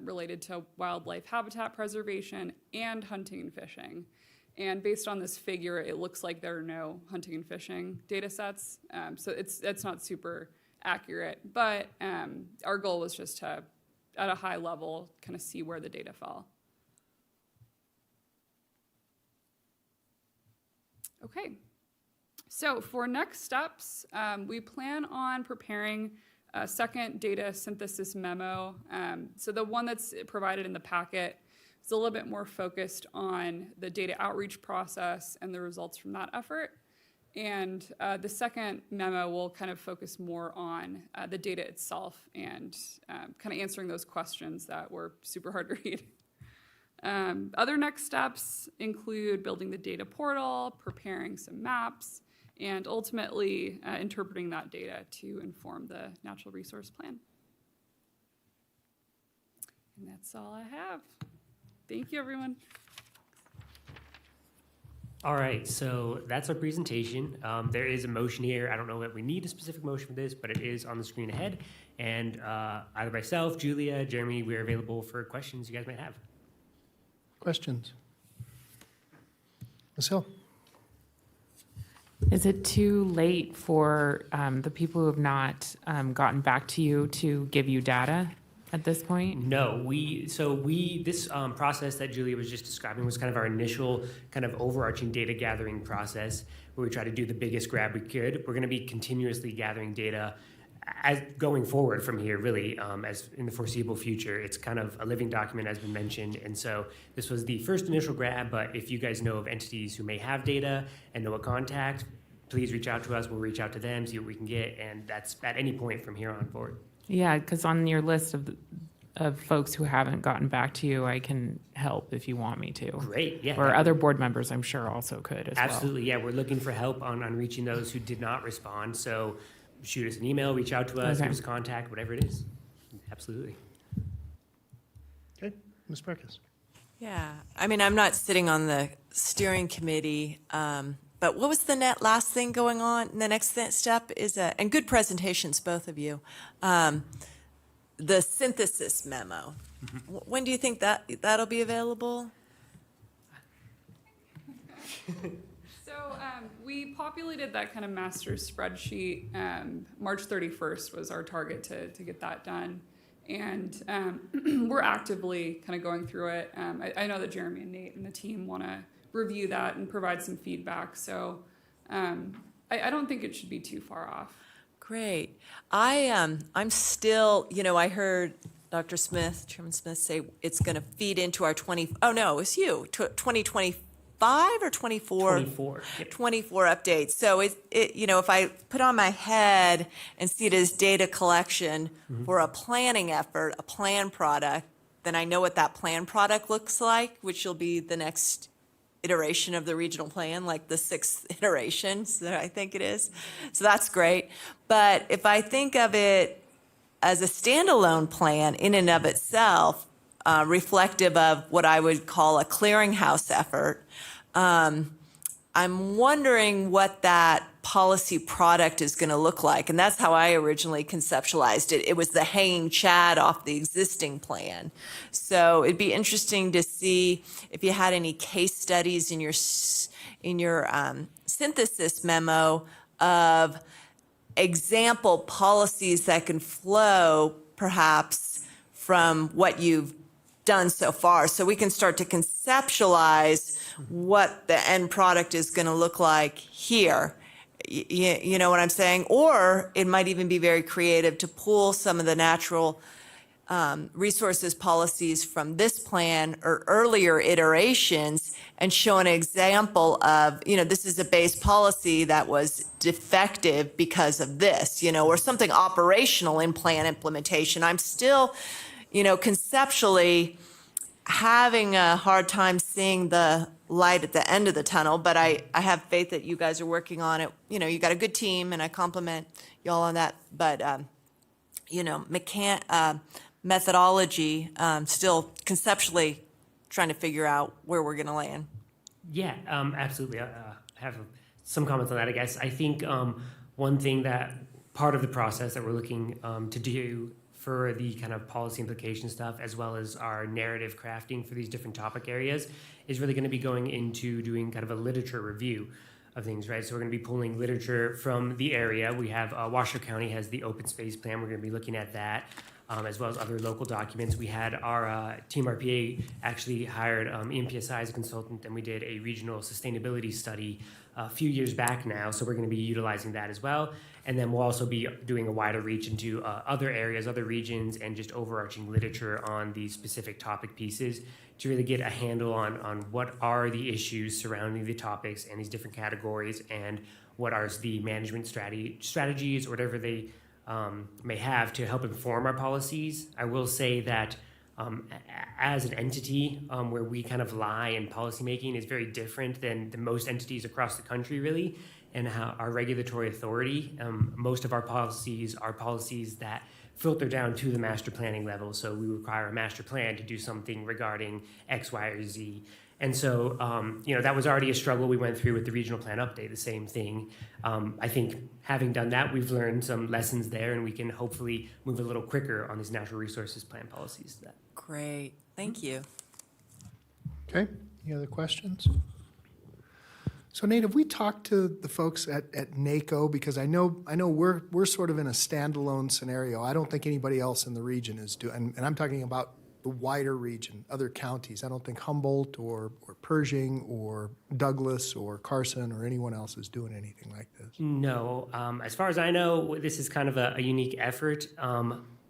related to wildlife habitat preservation and hunting and fishing. And based on this figure, it looks like there are no hunting and fishing data sets. So it's not super accurate. But our goal was just to, at a high level, kind of see where the data fell. Okay. So for next steps, we plan on preparing a second data synthesis memo. So the one that's provided in the packet is a little bit more focused on the data outreach process and the results from that effort. And the second memo will kind of focus more on the data itself and kind of answering those questions that were super hard to read. Other next steps include building the data portal, preparing some maps, and ultimately interpreting that data to inform the natural resource plan. And that's all I have. Thank you, everyone. All right, so that's our presentation. There is a motion here. I don't know that we need a specific motion for this, but it is on the screen ahead. And either myself, Julia, Jeremy, we're available for questions you guys might have. Questions? Ms. Hill? Is it too late for the people who have not gotten back to you to give you data at this point? No, this process that Julia was just describing was kind of our initial kind of overarching data gathering process where we try to do the biggest grab we could. We're going to be continuously gathering data as going forward from here, really, as in the foreseeable future. It's kind of a living document, as been mentioned, and so this was the first initial grab, but if you guys know of entities who may have data and know a contact, please reach out to us. We'll reach out to them, see what we can get, and that's at any point from here on forward. Yeah, because on your list of folks who haven't gotten back to you, I can help if you want me to. Great, yeah. Or other board members, I'm sure, also could as well. Absolutely, yeah. We're looking for help on reaching those who did not respond, so shoot us an email, reach out to us, Okay. give us contact, whatever it is. Absolutely. Okay, Ms. Perkins? Yeah, I mean, I'm not sitting on the steering committee, but what was the last thing going on? The next step is, and good presentations, both of you, the synthesis memo. When do you think that'll be available? So we populated that kind of master spreadsheet. March 31st was our target to get that done. And we're actively kind of going through it. I know that Jeremy and Nate and the team want to review that and provide some feedback. So I don't think it should be too far off. Great. I'm still, I heard Dr. Smith, Chairman Smith, say it's going to feed into our 2025 or 24? 24. Yep. 24 updates. So if I put on my head and see it as data collection for a planning effort, a plan product, then I know what that plan product looks like, which will be the next iteration of the regional plan, like the 6th iteration, so I think it is. So that's great. But if I think of it as a standalone plan in and of itself, reflective of what I would call a clearinghouse effort, I'm wondering what that policy product is going to look like. And that's how I originally conceptualized it. It was the hanging chad off the existing plan. So it'd be interesting to see if you had any case studies in your synthesis memo of example policies that can flow perhaps from what you've done so far, so we can start to conceptualize what the end product is going to look like here. You know what I'm saying? Or it might even be very creative to pull some of the natural resources policies from this plan or earlier iterations and show an example of, this is a base policy that was defective because of this, or something operational in plan implementation. I'm still conceptually having a hard time seeing the light at the end of the tunnel, but I have faith that you guys are working on it. You got a good team, and I compliment y'all on that. But, methodology, still conceptually trying to figure out where we're going to land. Yeah, absolutely. I have some comments on that, I guess. I think one thing that part of the process that we're looking to do for the kind of policy implication stuff, as well as our narrative crafting for these different topic areas, is really going to be going into doing kind of a literature review of things, right? So we're going to be pulling literature from the area. We have Washoe County has the open space plan. We're going to be looking at that. as well as other local documents. We had our Team RPA actually hired EMPSI as a consultant, and we did a regional sustainability study a few years back now, so we're going to be utilizing that as well. And then we'll also be doing a wider reach into other areas, other regions, and just overarching literature on these specific topic pieces to really get a handle on what are the issues surrounding the topics and these different categories, and what are the management strategies or whatever they may have to help inform our policies. I will say that as an entity where we kind of lie in policymaking is very different than most entities across the country, really, and how our regulatory authority, most of our policies are policies that filter down to the master planning level. So we require a master plan to do something regarding X, Y, or Z. And so, that was already a struggle we went through with the regional plan update, the same thing. I think having done that, we've learned some lessons there, and we can hopefully move a little quicker on these natural resources plan policies. Great, thank you. Okay, any other questions? So Nate, have we talked to the folks at NACO? Because I know we're sort of in a standalone scenario. I don't think anybody else in the region is doing, and I'm talking about the wider region, other counties. I don't think Humboldt or Pershing or Douglas or Carson or anyone else is doing anything like this. No, as far as I know, this is kind of a unique effort.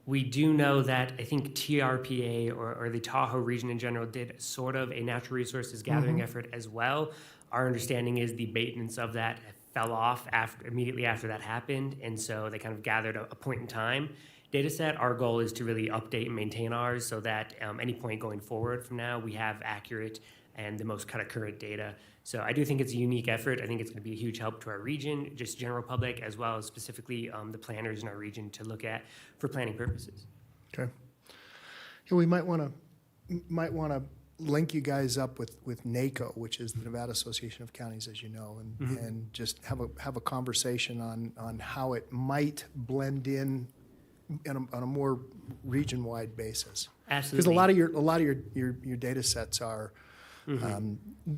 We do know that I think TRPA or the Tahoe region in general did sort of a natural resources gathering effort as well. Our understanding is the maintenance of that fell off immediately after that happened, and so they kind of gathered a point in time data set. Our goal is to really update and maintain ours so that any point going forward from now, we have accurate and the most kind of current data. So I do think it's a unique effort. I think it's going to be a huge help to our region, just general public, as well as specifically the planners in our region to look at for planning purposes. Okay. Yeah, we might want to link you guys up with NACO, which is the Nevada Association of Counties, as you know, and just have a conversation on how it might blend in on a more region-wide basis. Absolutely. Because a lot of your data sets are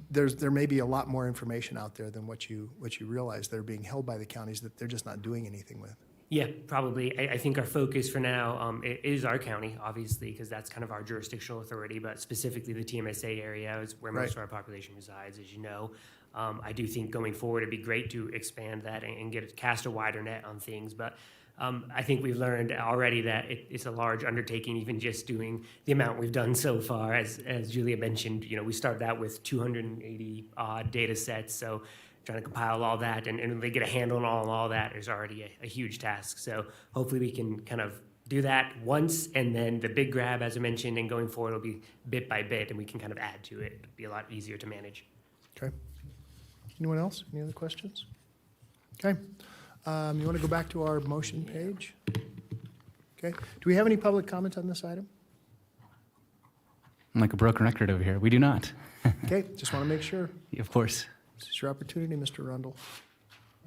there may be a lot more information out there than what you realize that are being held by the counties that they're just not doing anything with. Yeah, probably. I think our focus for now is our county, obviously, because that's kind of our jurisdictional authority, but specifically the TMSA area is where most of our population resides, as you know. I do think going forward it'd be great to expand that and cast a wider net on things, but I think we've learned already that it's a large undertaking, even just doing the amount we've done so far. As Julia mentioned, we started out with 280 odd data sets, so trying to compile all that and really get a handle on all that is already a huge task. So hopefully we can kind of do that once, and then the big grab, as I mentioned, and going forward, it'll be bit by bit, and we can kind of add to it. It'll be a lot easier to manage. Okay. Anyone else? Any other questions? Okay. You want to go back to our motion page? Okay. Do we have any public comment on this item? I'm like a broken record over here. We do not. Okay, just want to make sure. Of course. This is your opportunity, Mr. Rundle,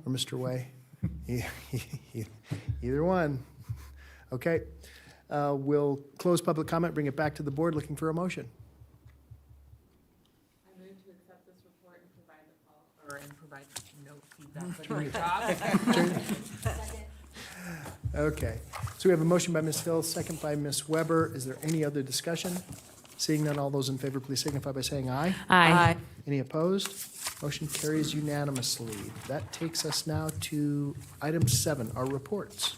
or Mr. Way. Either one. Okay. We'll close public comment, bring it back to the board, looking for a motion. I move to accept this report and provide no feedback. But great job. Okay. So we have a motion by Ms. Hill, second by Ms. Weber. Is there any other discussion? Seeing none, all those in favor, please signify by saying aye. Aye. Any opposed? Motion carries unanimously. That takes us now to item 7, our reports.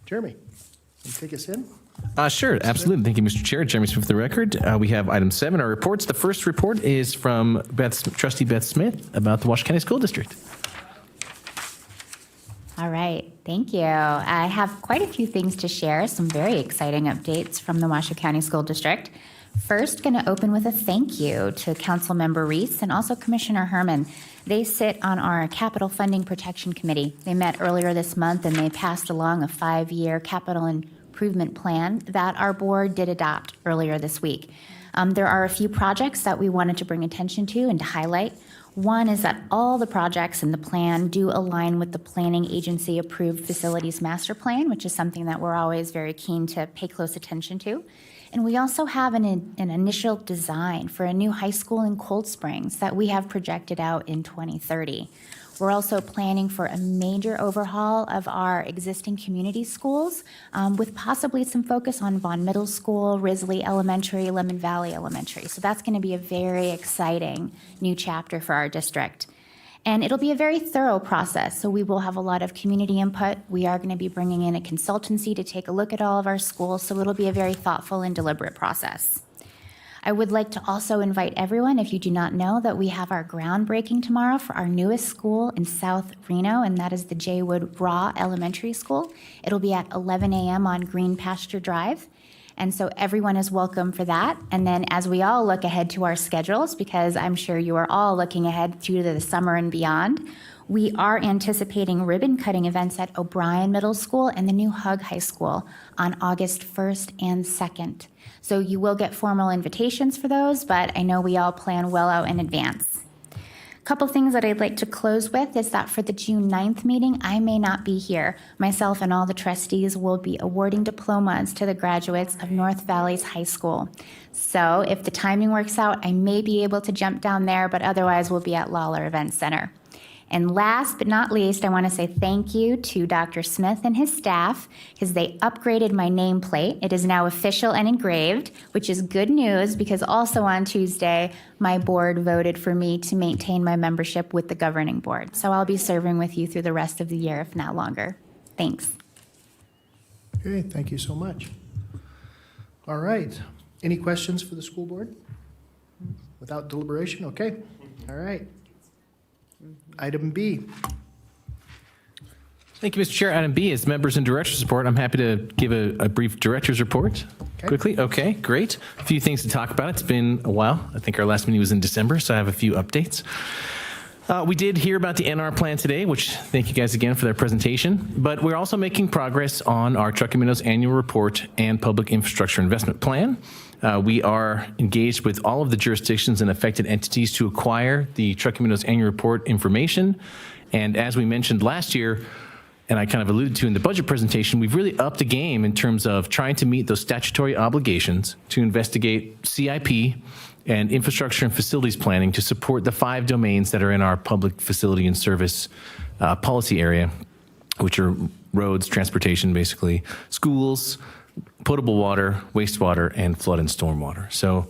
Jeremy, can you take us in? Sure, absolutely. Thank you, Mr. Chair. Jeremy Smith, the record. We have item 7, our reports. The first report is from Trustee Beth Smith about the Washoe County School District. All right, thank you. I have quite a few things to share, some very exciting updates from the Washoe County School District. First, going to open with a thank you to Councilmember Reese and also Commissioner Herman. They sit on our Capital Funding Protection Committee. They met earlier this month and they passed along a 5-year capital improvement plan that our board did adopt earlier this week. There are a few projects that we wanted to bring attention to and to highlight. One is that all the projects in the plan do align with the planning agency approved facilities master plan, which is something that we're always very keen to pay close attention to. And we also have an initial design for a new high school in Cold Springs that we have projected out in 2030. We're also planning for a major overhaul of our existing community schools, with possibly some focus on Vaughn Middle School, Risley Elementary, Lemon Valley Elementary. So that's going to be a very exciting new chapter for our district. And it'll be a very thorough process, so we will have a lot of community input. We are going to be bringing in a consultancy to take a look at all of our schools, so it'll be a very thoughtful and deliberate process. I would like to also invite everyone, if you do not know, that we have our groundbreaking tomorrow for our newest school in South Reno, and that is the Jaywood Raw Elementary School. It'll be at 11 a.m. on Green Pasture Drive. And so everyone is welcome for that. And then as we all look ahead to our schedules, because I'm sure you are all looking ahead to the summer and beyond, we are anticipating ribbon cutting events at O'Brien Middle School and the new Hug High School on August 1st and 2nd. So you will get formal invitations for those, but I know we all plan well out in advance. A couple things that I'd like to close with is that for the June 9th meeting, I may not be here. Myself and all the trustees will be awarding diplomas to the graduates of North Valleys High School. So if the timing works out, I may be able to jump down there, but otherwise we'll be at Lawler Event Center. And last but not least, I want to say thank you to Dr. Smith and his staff because they upgraded my nameplate. It is now official and engraved, which is good news because also on Tuesday, my board voted for me to maintain my membership with the governing board. So I'll be serving with you through the rest of the year, if not longer. Thanks. Okay, thank you so much. All right. Any questions for the school board? Without deliberation? Okay. All right. Item B. Thank you, Mr. Chair. Item B is members and directors report. I'm happy to give a brief director's report quickly. Okay, great. A few things to talk about. It's been a while. I think our last meeting was in December, so I have a few updates. We did hear about the NR plan today, which thank you guys again for their presentation. But we're also making progress on our Truckee Meadows annual report and public infrastructure investment plan. We are engaged with all of the jurisdictions and affected entities to acquire the Truckee Meadows annual report information. And as we mentioned last year, and I kind of alluded to in the budget presentation, we've really upped the game in terms of trying to meet those statutory obligations to investigate CIP and infrastructure and facilities planning to support the 5 domains that are in our public facility and service policy area, which are roads, transportation, basically, schools, potable water, wastewater, and flood and stormwater. So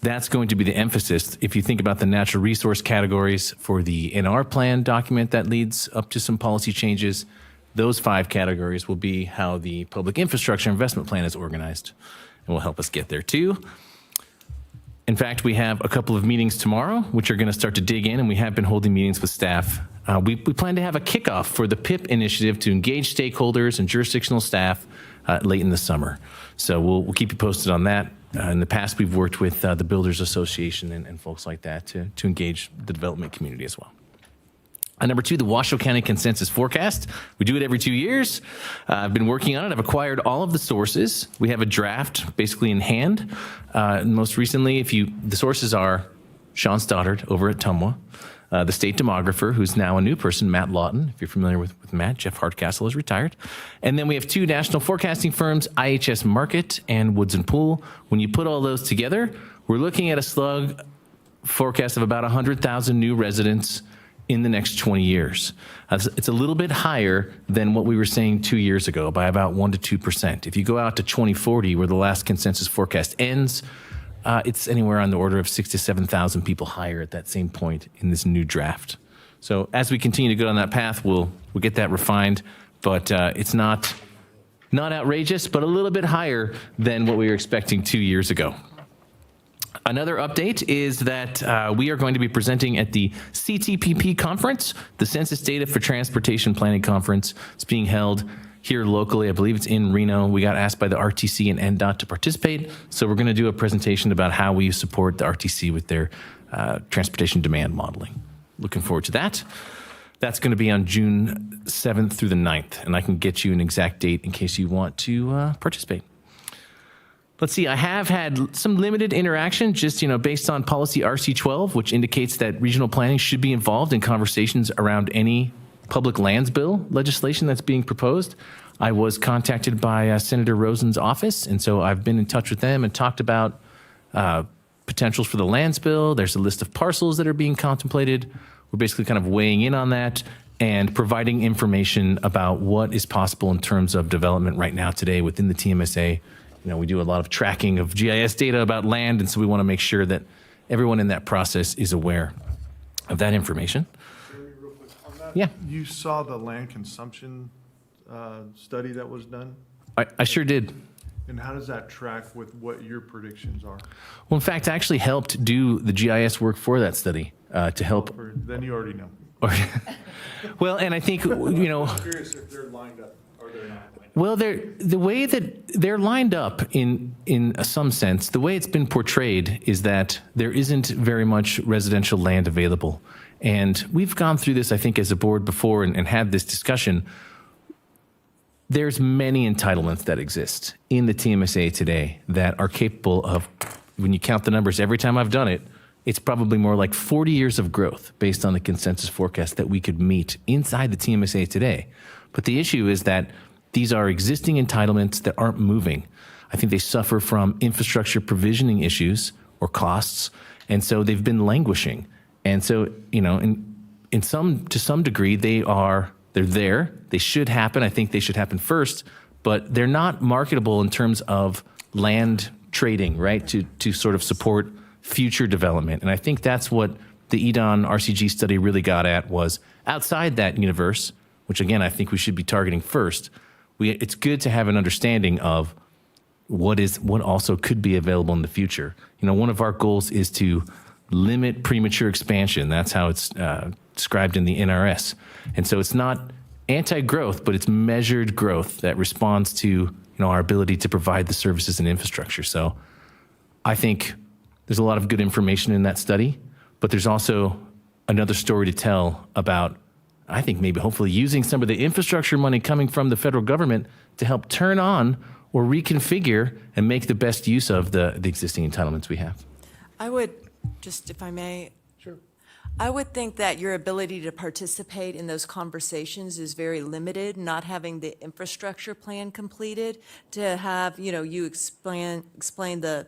that's going to be the emphasis. If you think about the natural resource categories for the NR plan document that leads up to some policy changes, those 5 categories will be how the public infrastructure investment plan is organized and will help us get there too. In fact, we have a couple of meetings tomorrow, which are going to start to dig in, and we have been holding meetings with staff. We plan to have a kickoff for the PIP initiative to engage stakeholders and jurisdictional staff late in the summer. So we'll keep you posted on that. In the past, we've worked with the Builders Association and folks like that to engage the development community as well. Number 2, the Washoe County Consensus Forecast. We do it every 2 years. I've been working on it. I've acquired all of the sources. We have a draft basically in hand. Most recently, the sources are Sean Stoddard over at Tumwa, the state demographer, who's now a new person, Matt Lawton. If you're familiar with Matt, Jeff Hardcastle is retired. And then we have 2 national forecasting firms, IHS Markit and Woods & Poole. When you put all those together, we're looking at a slug forecast of about 100,000 new residents in the next 20 years. It's a little bit higher than what we were saying 2 years ago by about 1% to 2%. If you go out to 2040, where the last consensus forecast ends, it's anywhere on the order of 6,000 to 7,000 people higher at that same point in this new draft. So as we continue to go down that path, we'll get that refined, but it's not outrageous, but a little bit higher than what we were expecting 2 years ago. Another update is that we are going to be presenting at the CTPP conference, the Census Data for Transportation Planning Conference. It's being held here locally. I believe it's in Reno. We got asked by the RTC and NDOT to participate. So we're going to do a presentation about how we support the RTC with their transportation demand modeling. Looking forward to that. That's going to be on June 7th through the 9th. And I can get you an exact date in case you want to participate. Let's see, I have had some limited interaction just, based on policy RC12, which indicates that regional planning should be involved in conversations around any public lands bill legislation that's being proposed. I was contacted by Senator Rosen's office, and so I've been in touch with them and talked about potentials for the lands bill. There's a list of parcels that are being contemplated. We're basically kind of weighing in on that and providing information about what is possible in terms of development right now today within the TMSA. We do a lot of tracking of GIS data about land, and so we want to make sure that everyone in that process is aware of that information. Jeremy, real quick, on that, Yeah. You saw the land consumption study that was done? I sure did. And how does that track with what your predictions are? Well, in fact, I actually helped do the GIS work for that study to help. Or then you already know. Well, and I think, I'm curious if they're lined up or they're not. well, the way that they're lined up in some sense, the way it's been portrayed is that there isn't very much residential land available. And we've gone through this, I think, as a board before and had this discussion. There's many entitlements that exist in the TMSA today that are capable of, when you count the numbers, every time I've done it, it's probably more like 40 years of growth based on the consensus forecast that we could meet inside the TMSA today. But the issue is that these are existing entitlements that aren't moving. I think they suffer from infrastructure provisioning issues or costs, and so they've been languishing. And so, to some degree, they're there. They should happen. I think they should happen first, but they're not marketable in terms of land trading, right? To sort of support future development. And I think that's what the EDON RCG study really got at, was outside that universe, which again, I think we should be targeting first. It's good to have an understanding of what also could be available in the future. One of our goals is to limit premature expansion. That's how it's described in the NRS. And so it's not anti-growth, but it's measured growth that responds to our ability to provide the services and infrastructure. So I think there's a lot of good information in that study, but there's also another story to tell about, I think maybe hopefully using some of the infrastructure money coming from the federal government to help turn on or reconfigure and make the best use of the existing entitlements we have. I would, just if I may. Sure. I would think that your ability to participate in those conversations is very limited, not having the infrastructure plan completed, to have, you explain the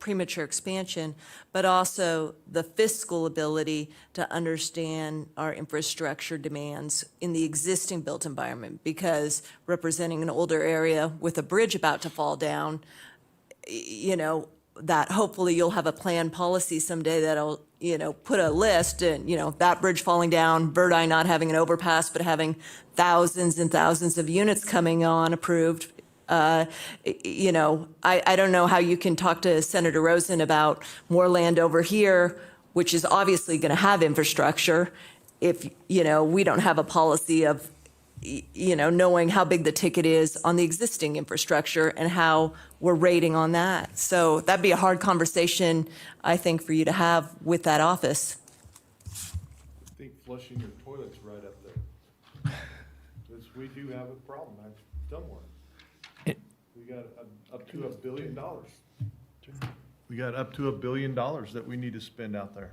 premature expansion, but also the fiscal ability to understand our infrastructure demands in the existing built environment, because representing an older area with a bridge about to fall down, that hopefully you'll have a planned policy someday that'll, put a list and, that bridge falling down, Verdi not having an overpass, but having thousands and thousands of units coming on approved. I don't know how you can talk to Senator Rosen about more land over here, which is obviously going to have infrastructure, if, we don't have a policy of, knowing how big the ticket is on the existing infrastructure and how we're rating on that. So that'd be a hard conversation, I think, for you to have with that office. I think flushing your toilet's right up there. Because we do have a problem. I've done one. We got up to $1 billion. We got up to $1 billion that we need to spend out there.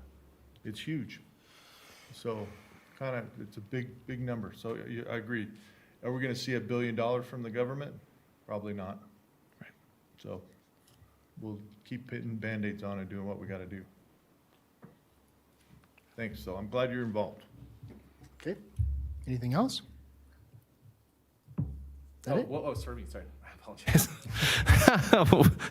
It's huge. So it's a big number. So I agree. Are we going to see $1 billion from the government? Probably not. Right. So we'll keep hitting Band-Aids on and doing what we got to do. Thanks. So I'm glad you're involved. Okay. Anything else? Is that it? Sorry. I apologize.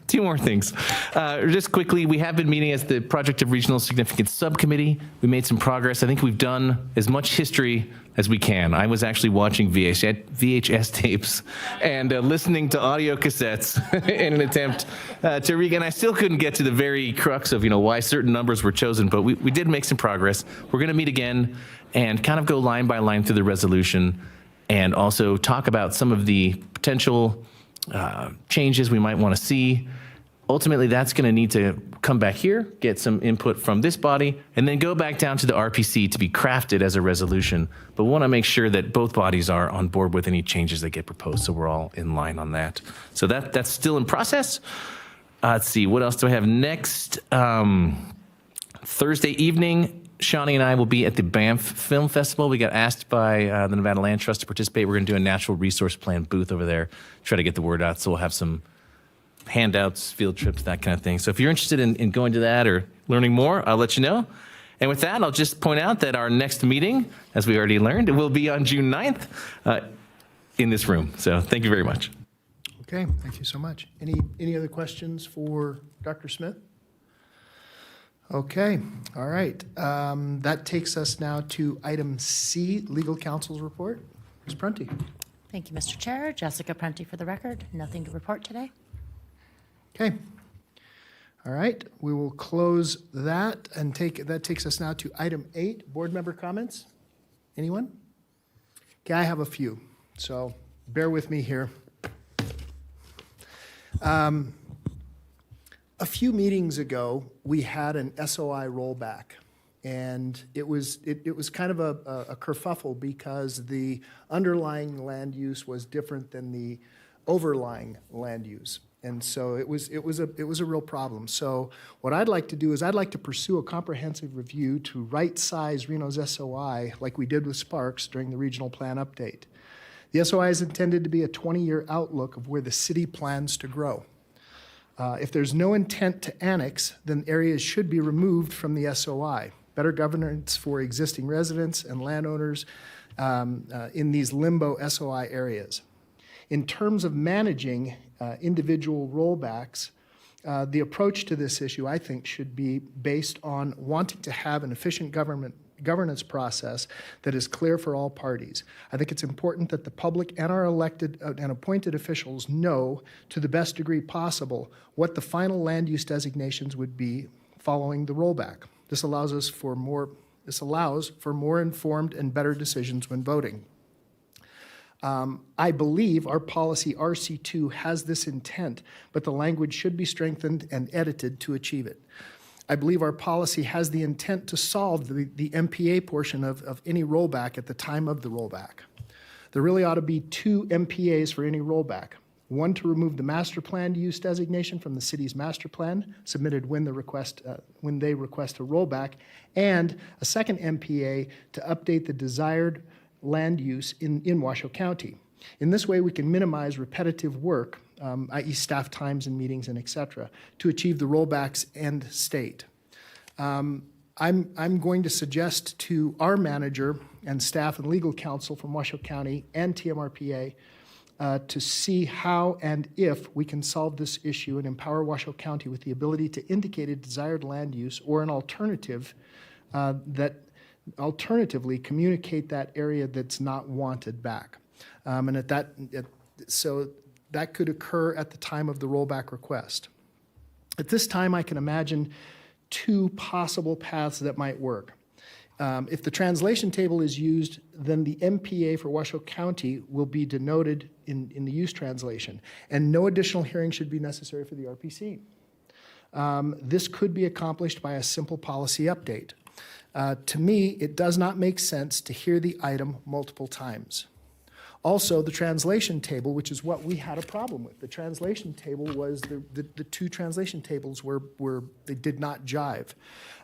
Two more things. Just quickly, we have been meeting as the Project of Regional Significance Subcommittee. We made some progress. I think we've done as much history as we can. I was actually watching VHS tapes and listening to audio cassettes in an attempt to read. And I still couldn't get to the very crux of why certain numbers were chosen, but we did make some progress. We're going to meet again and kind of go line by line through the resolution and also talk about some of the potential changes we might want to see. Ultimately, that's going to need to come back here, get some input from this body, and then go back down to the RPC to be crafted as a resolution. But we want to make sure that both bodies are on board with any changes that get proposed, so we're all in line on that. So that's still in process. Let's see, what else do I have next? Thursday evening, Shawnee and I will be at the Banff Film Festival. We got asked by the Nevada Land Trust to participate. We're going to do a natural resource plan booth over there, try to get the word out. So we'll have some handouts, field trips, that kind of thing. So if you're interested in going to that or learning more, I'll let you know. And with that, I'll just point out that our next meeting, as we already learned, will be on June 9th in this room. So thank you very much. Okay, thank you so much. Any other questions for Dr. Smith? Okay, all right. That takes us now to item C, Legal Counsel's report. Ms. Prunty. Thank you, Mr. Chair. Jessica Prunty for the record. Nothing to report today. Okay. All right, we will close that and that takes us now to item 8, board member comments. Anyone? Okay, I have a few, so bear with me here. A few meetings ago, we had an SOI rollback, and it was kind of a kerfuffle because the underlying land use was different than the overlying land use. And so it was a real problem. So what I'd like to do is I'd like to pursue a comprehensive review to right-size Reno's SOI like we did with Sparks during the regional plan update. The SOI is intended to be a 20-year outlook of where the city plans to grow. If there's no intent to annex, then areas should be removed from the SOI. Better governance for existing residents and landowners in these limbo SOI areas. In terms of managing individual rollbacks, the approach to this issue, I think, should be based on wanting to have an efficient governance process that is clear for all parties. I think it's important that the public and our elected and appointed officials know, to the best degree possible, what the final land use designations would be following the rollback. This allows for more informed and better decisions when voting. I believe our policy RC2 has this intent, but the language should be strengthened and edited to achieve it. I believe our policy has the intent to solve the MPA portion of any rollback at the time of the rollback. There really ought to be 2 MPAs for any rollback. One to remove the master plan use designation from the city's master plan, submitted when they request a rollback, and a second MPA to update the desired land use in Washoe County. In this way, we can minimize repetitive work, i.e. staff times and meetings and et cetera, to achieve the rollback's end state. I'm going to suggest to our manager and staff and legal counsel from Washoe County and TMRPA to see how and if we can solve this issue and empower Washoe County with the ability to indicate a desired land use or an alternative alternatively communicate that area that's not wanted back. So that could occur at the time of the rollback request. At this time, I can imagine 2 possible paths that might work. If the translation table is used, then the MPA for Washoe County will be denoted in the use translation, and no additional hearing should be necessary for the RPC. This could be accomplished by a simple policy update. To me, it does not make sense to hear the item multiple times. Also, the translation table, which is what we had a problem with. The translation table was the 2 translation tables were they did not jive.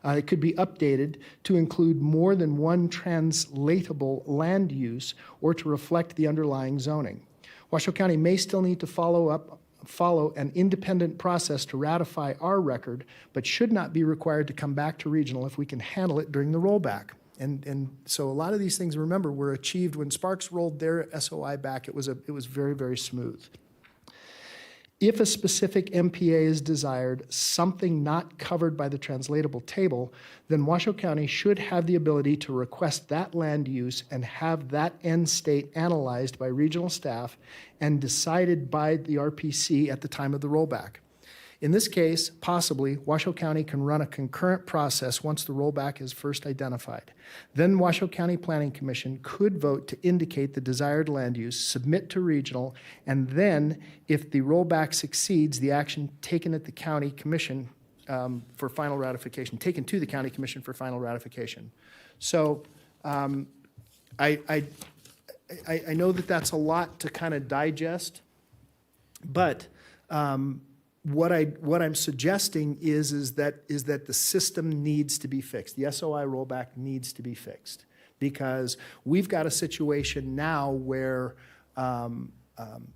It could be updated to include more than one translatable land use or to reflect the underlying zoning. Washoe County may still need to follow an independent process to ratify our record, but should not be required to come back to regional if we can handle it during the rollback. And so a lot of these things, remember, were achieved when Sparks rolled their SOI back. It was very, very smooth. If a specific MPA is desired, something not covered by the translatable table, then Washoe County should have the ability to request that land use and have that end state analyzed by regional staff and decided by the RPC at the time of the rollback. In this case, possibly, Washoe County can run a concurrent process once the rollback is first identified. Then Washoe County Planning Commission could vote to indicate the desired land use, submit to regional, and then, if the rollback succeeds, the action taken at the county commission for final ratification, taken to the county commission for final ratification. So I know that that's a lot to kind of digest, but what I'm suggesting is that the system needs to be fixed. The SOI rollback needs to be fixed because we've got a situation now where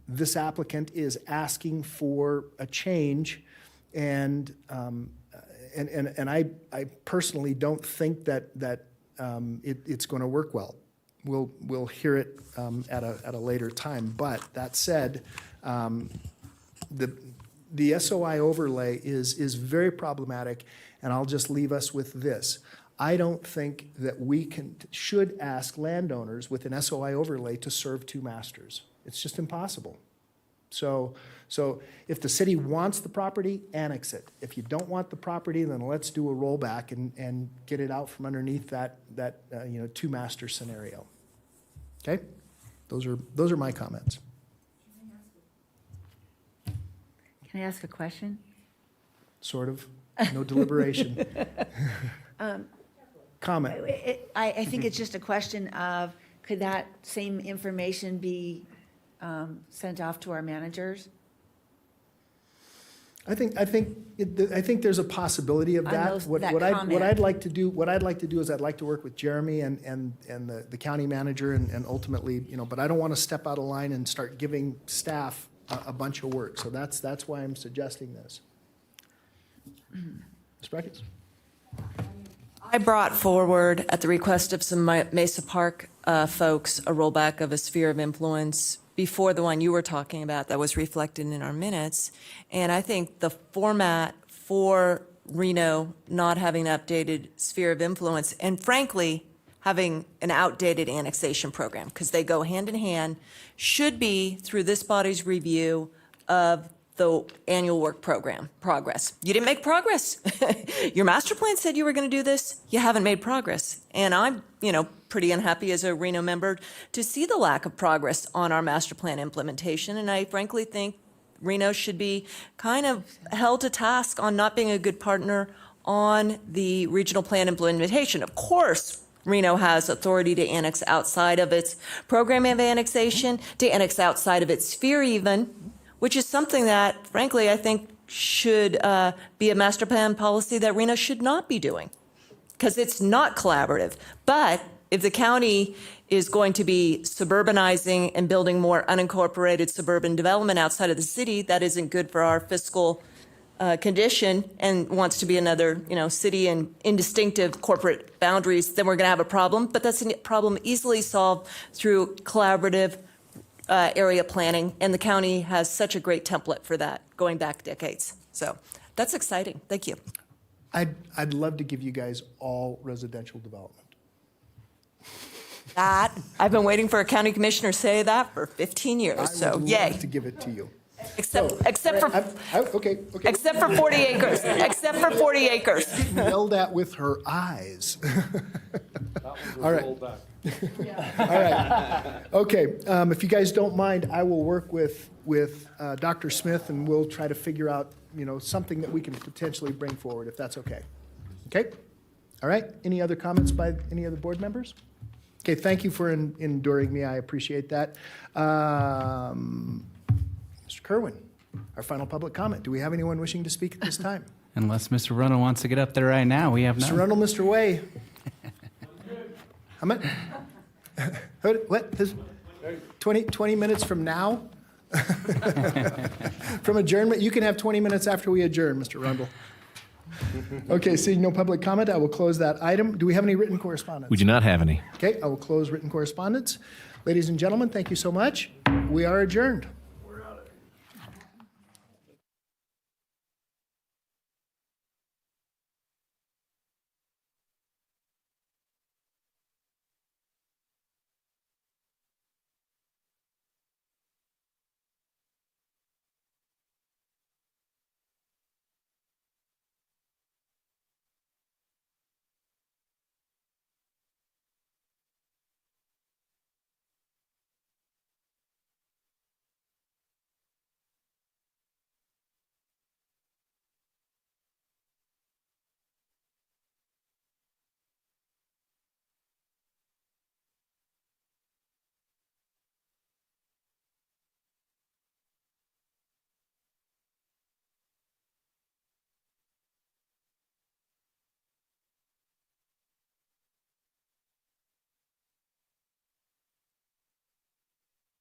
this applicant is asking for a change, and and I personally don't think that it's going to work well. We'll hear it at a later time. But that said, the SOI overlay is very problematic, and I'll just leave us with this. I don't think that we should ask landowners with an SOI overlay to serve two masters. It's just impossible. So if the city wants the property, annex it. If you don't want the property, then let's do a rollback and get it out from underneath that two-master scenario. Okay? Those are my comments. Can I ask a question? Sort of. No deliberation. Comment. I think it's just a question of, could that same information be sent off to our managers? I think there's a possibility of On that. those- What that I'd comment. like to do is I'd like to work with Jeremy and the county manager and ultimately, but I don't want to step out of line and start giving staff a bunch of work. So that's why I'm suggesting this. Ms. Brackets? I brought forward, at the request of some Mesa Park folks, a rollback of a sphere of influence before the one you were talking about that was reflected in our minutes. And I think the format for Reno not having an updated sphere of influence, and frankly, having an outdated annexation program, because they go hand in hand, should be through this body's review of the annual work program progress. You didn't make progress. Your master plan said you were going to do this. You haven't made progress. And I'm, pretty unhappy as a Reno member to see the lack of progress on our master plan implementation. And I frankly think Reno should be kind of held to task on not being a good partner on the regional plan implementation. Of course, Reno has authority to annex outside of its program of annexation, to annex outside of its sphere even, which is something that, frankly, I think should be a master plan policy that Reno should not be doing, because it's not collaborative. But if the county is going to be suburbanizing and building more unincorporated suburban development outside of the city, that isn't good for our fiscal condition and wants to be another, city and indistinctive corporate boundaries, then we're going to have a problem. But that's a problem easily solved through collaborative area planning, and the county has such a great template for that going back decades. So that's exciting. Thank you. I'd love to give you guys all residential development. That, I've been waiting for a county commissioner to say that for 15 years, so I would yay. love to give it to you. Except for Okay. except for 40 acres. Except for 40 acres. Yelled at with her eyes. All right. All right. Okay, if you guys don't mind, I will work with Dr. Smith, and we'll try to figure out, something that we can potentially bring forward, if that's okay. Okay? All right, any other comments by any other board members? Okay, thank you for enduring me, I appreciate that. Mr. Kerwin, our final public comment. Do we have anyone wishing to speak at this time? Unless Mr. Runnell wants to get up there right now, we have Mr. none. Rundle, Mr. Way. How much? What? 20 minutes from now? From adjournment? You can have 20 minutes after we adjourn, Mr. Rundle. Okay, seeing no public comment, I will close that item. Do we have any written correspondence? We do not have any. Okay, I will close written correspondence. Ladies and gentlemen, thank you so much. We are adjourned.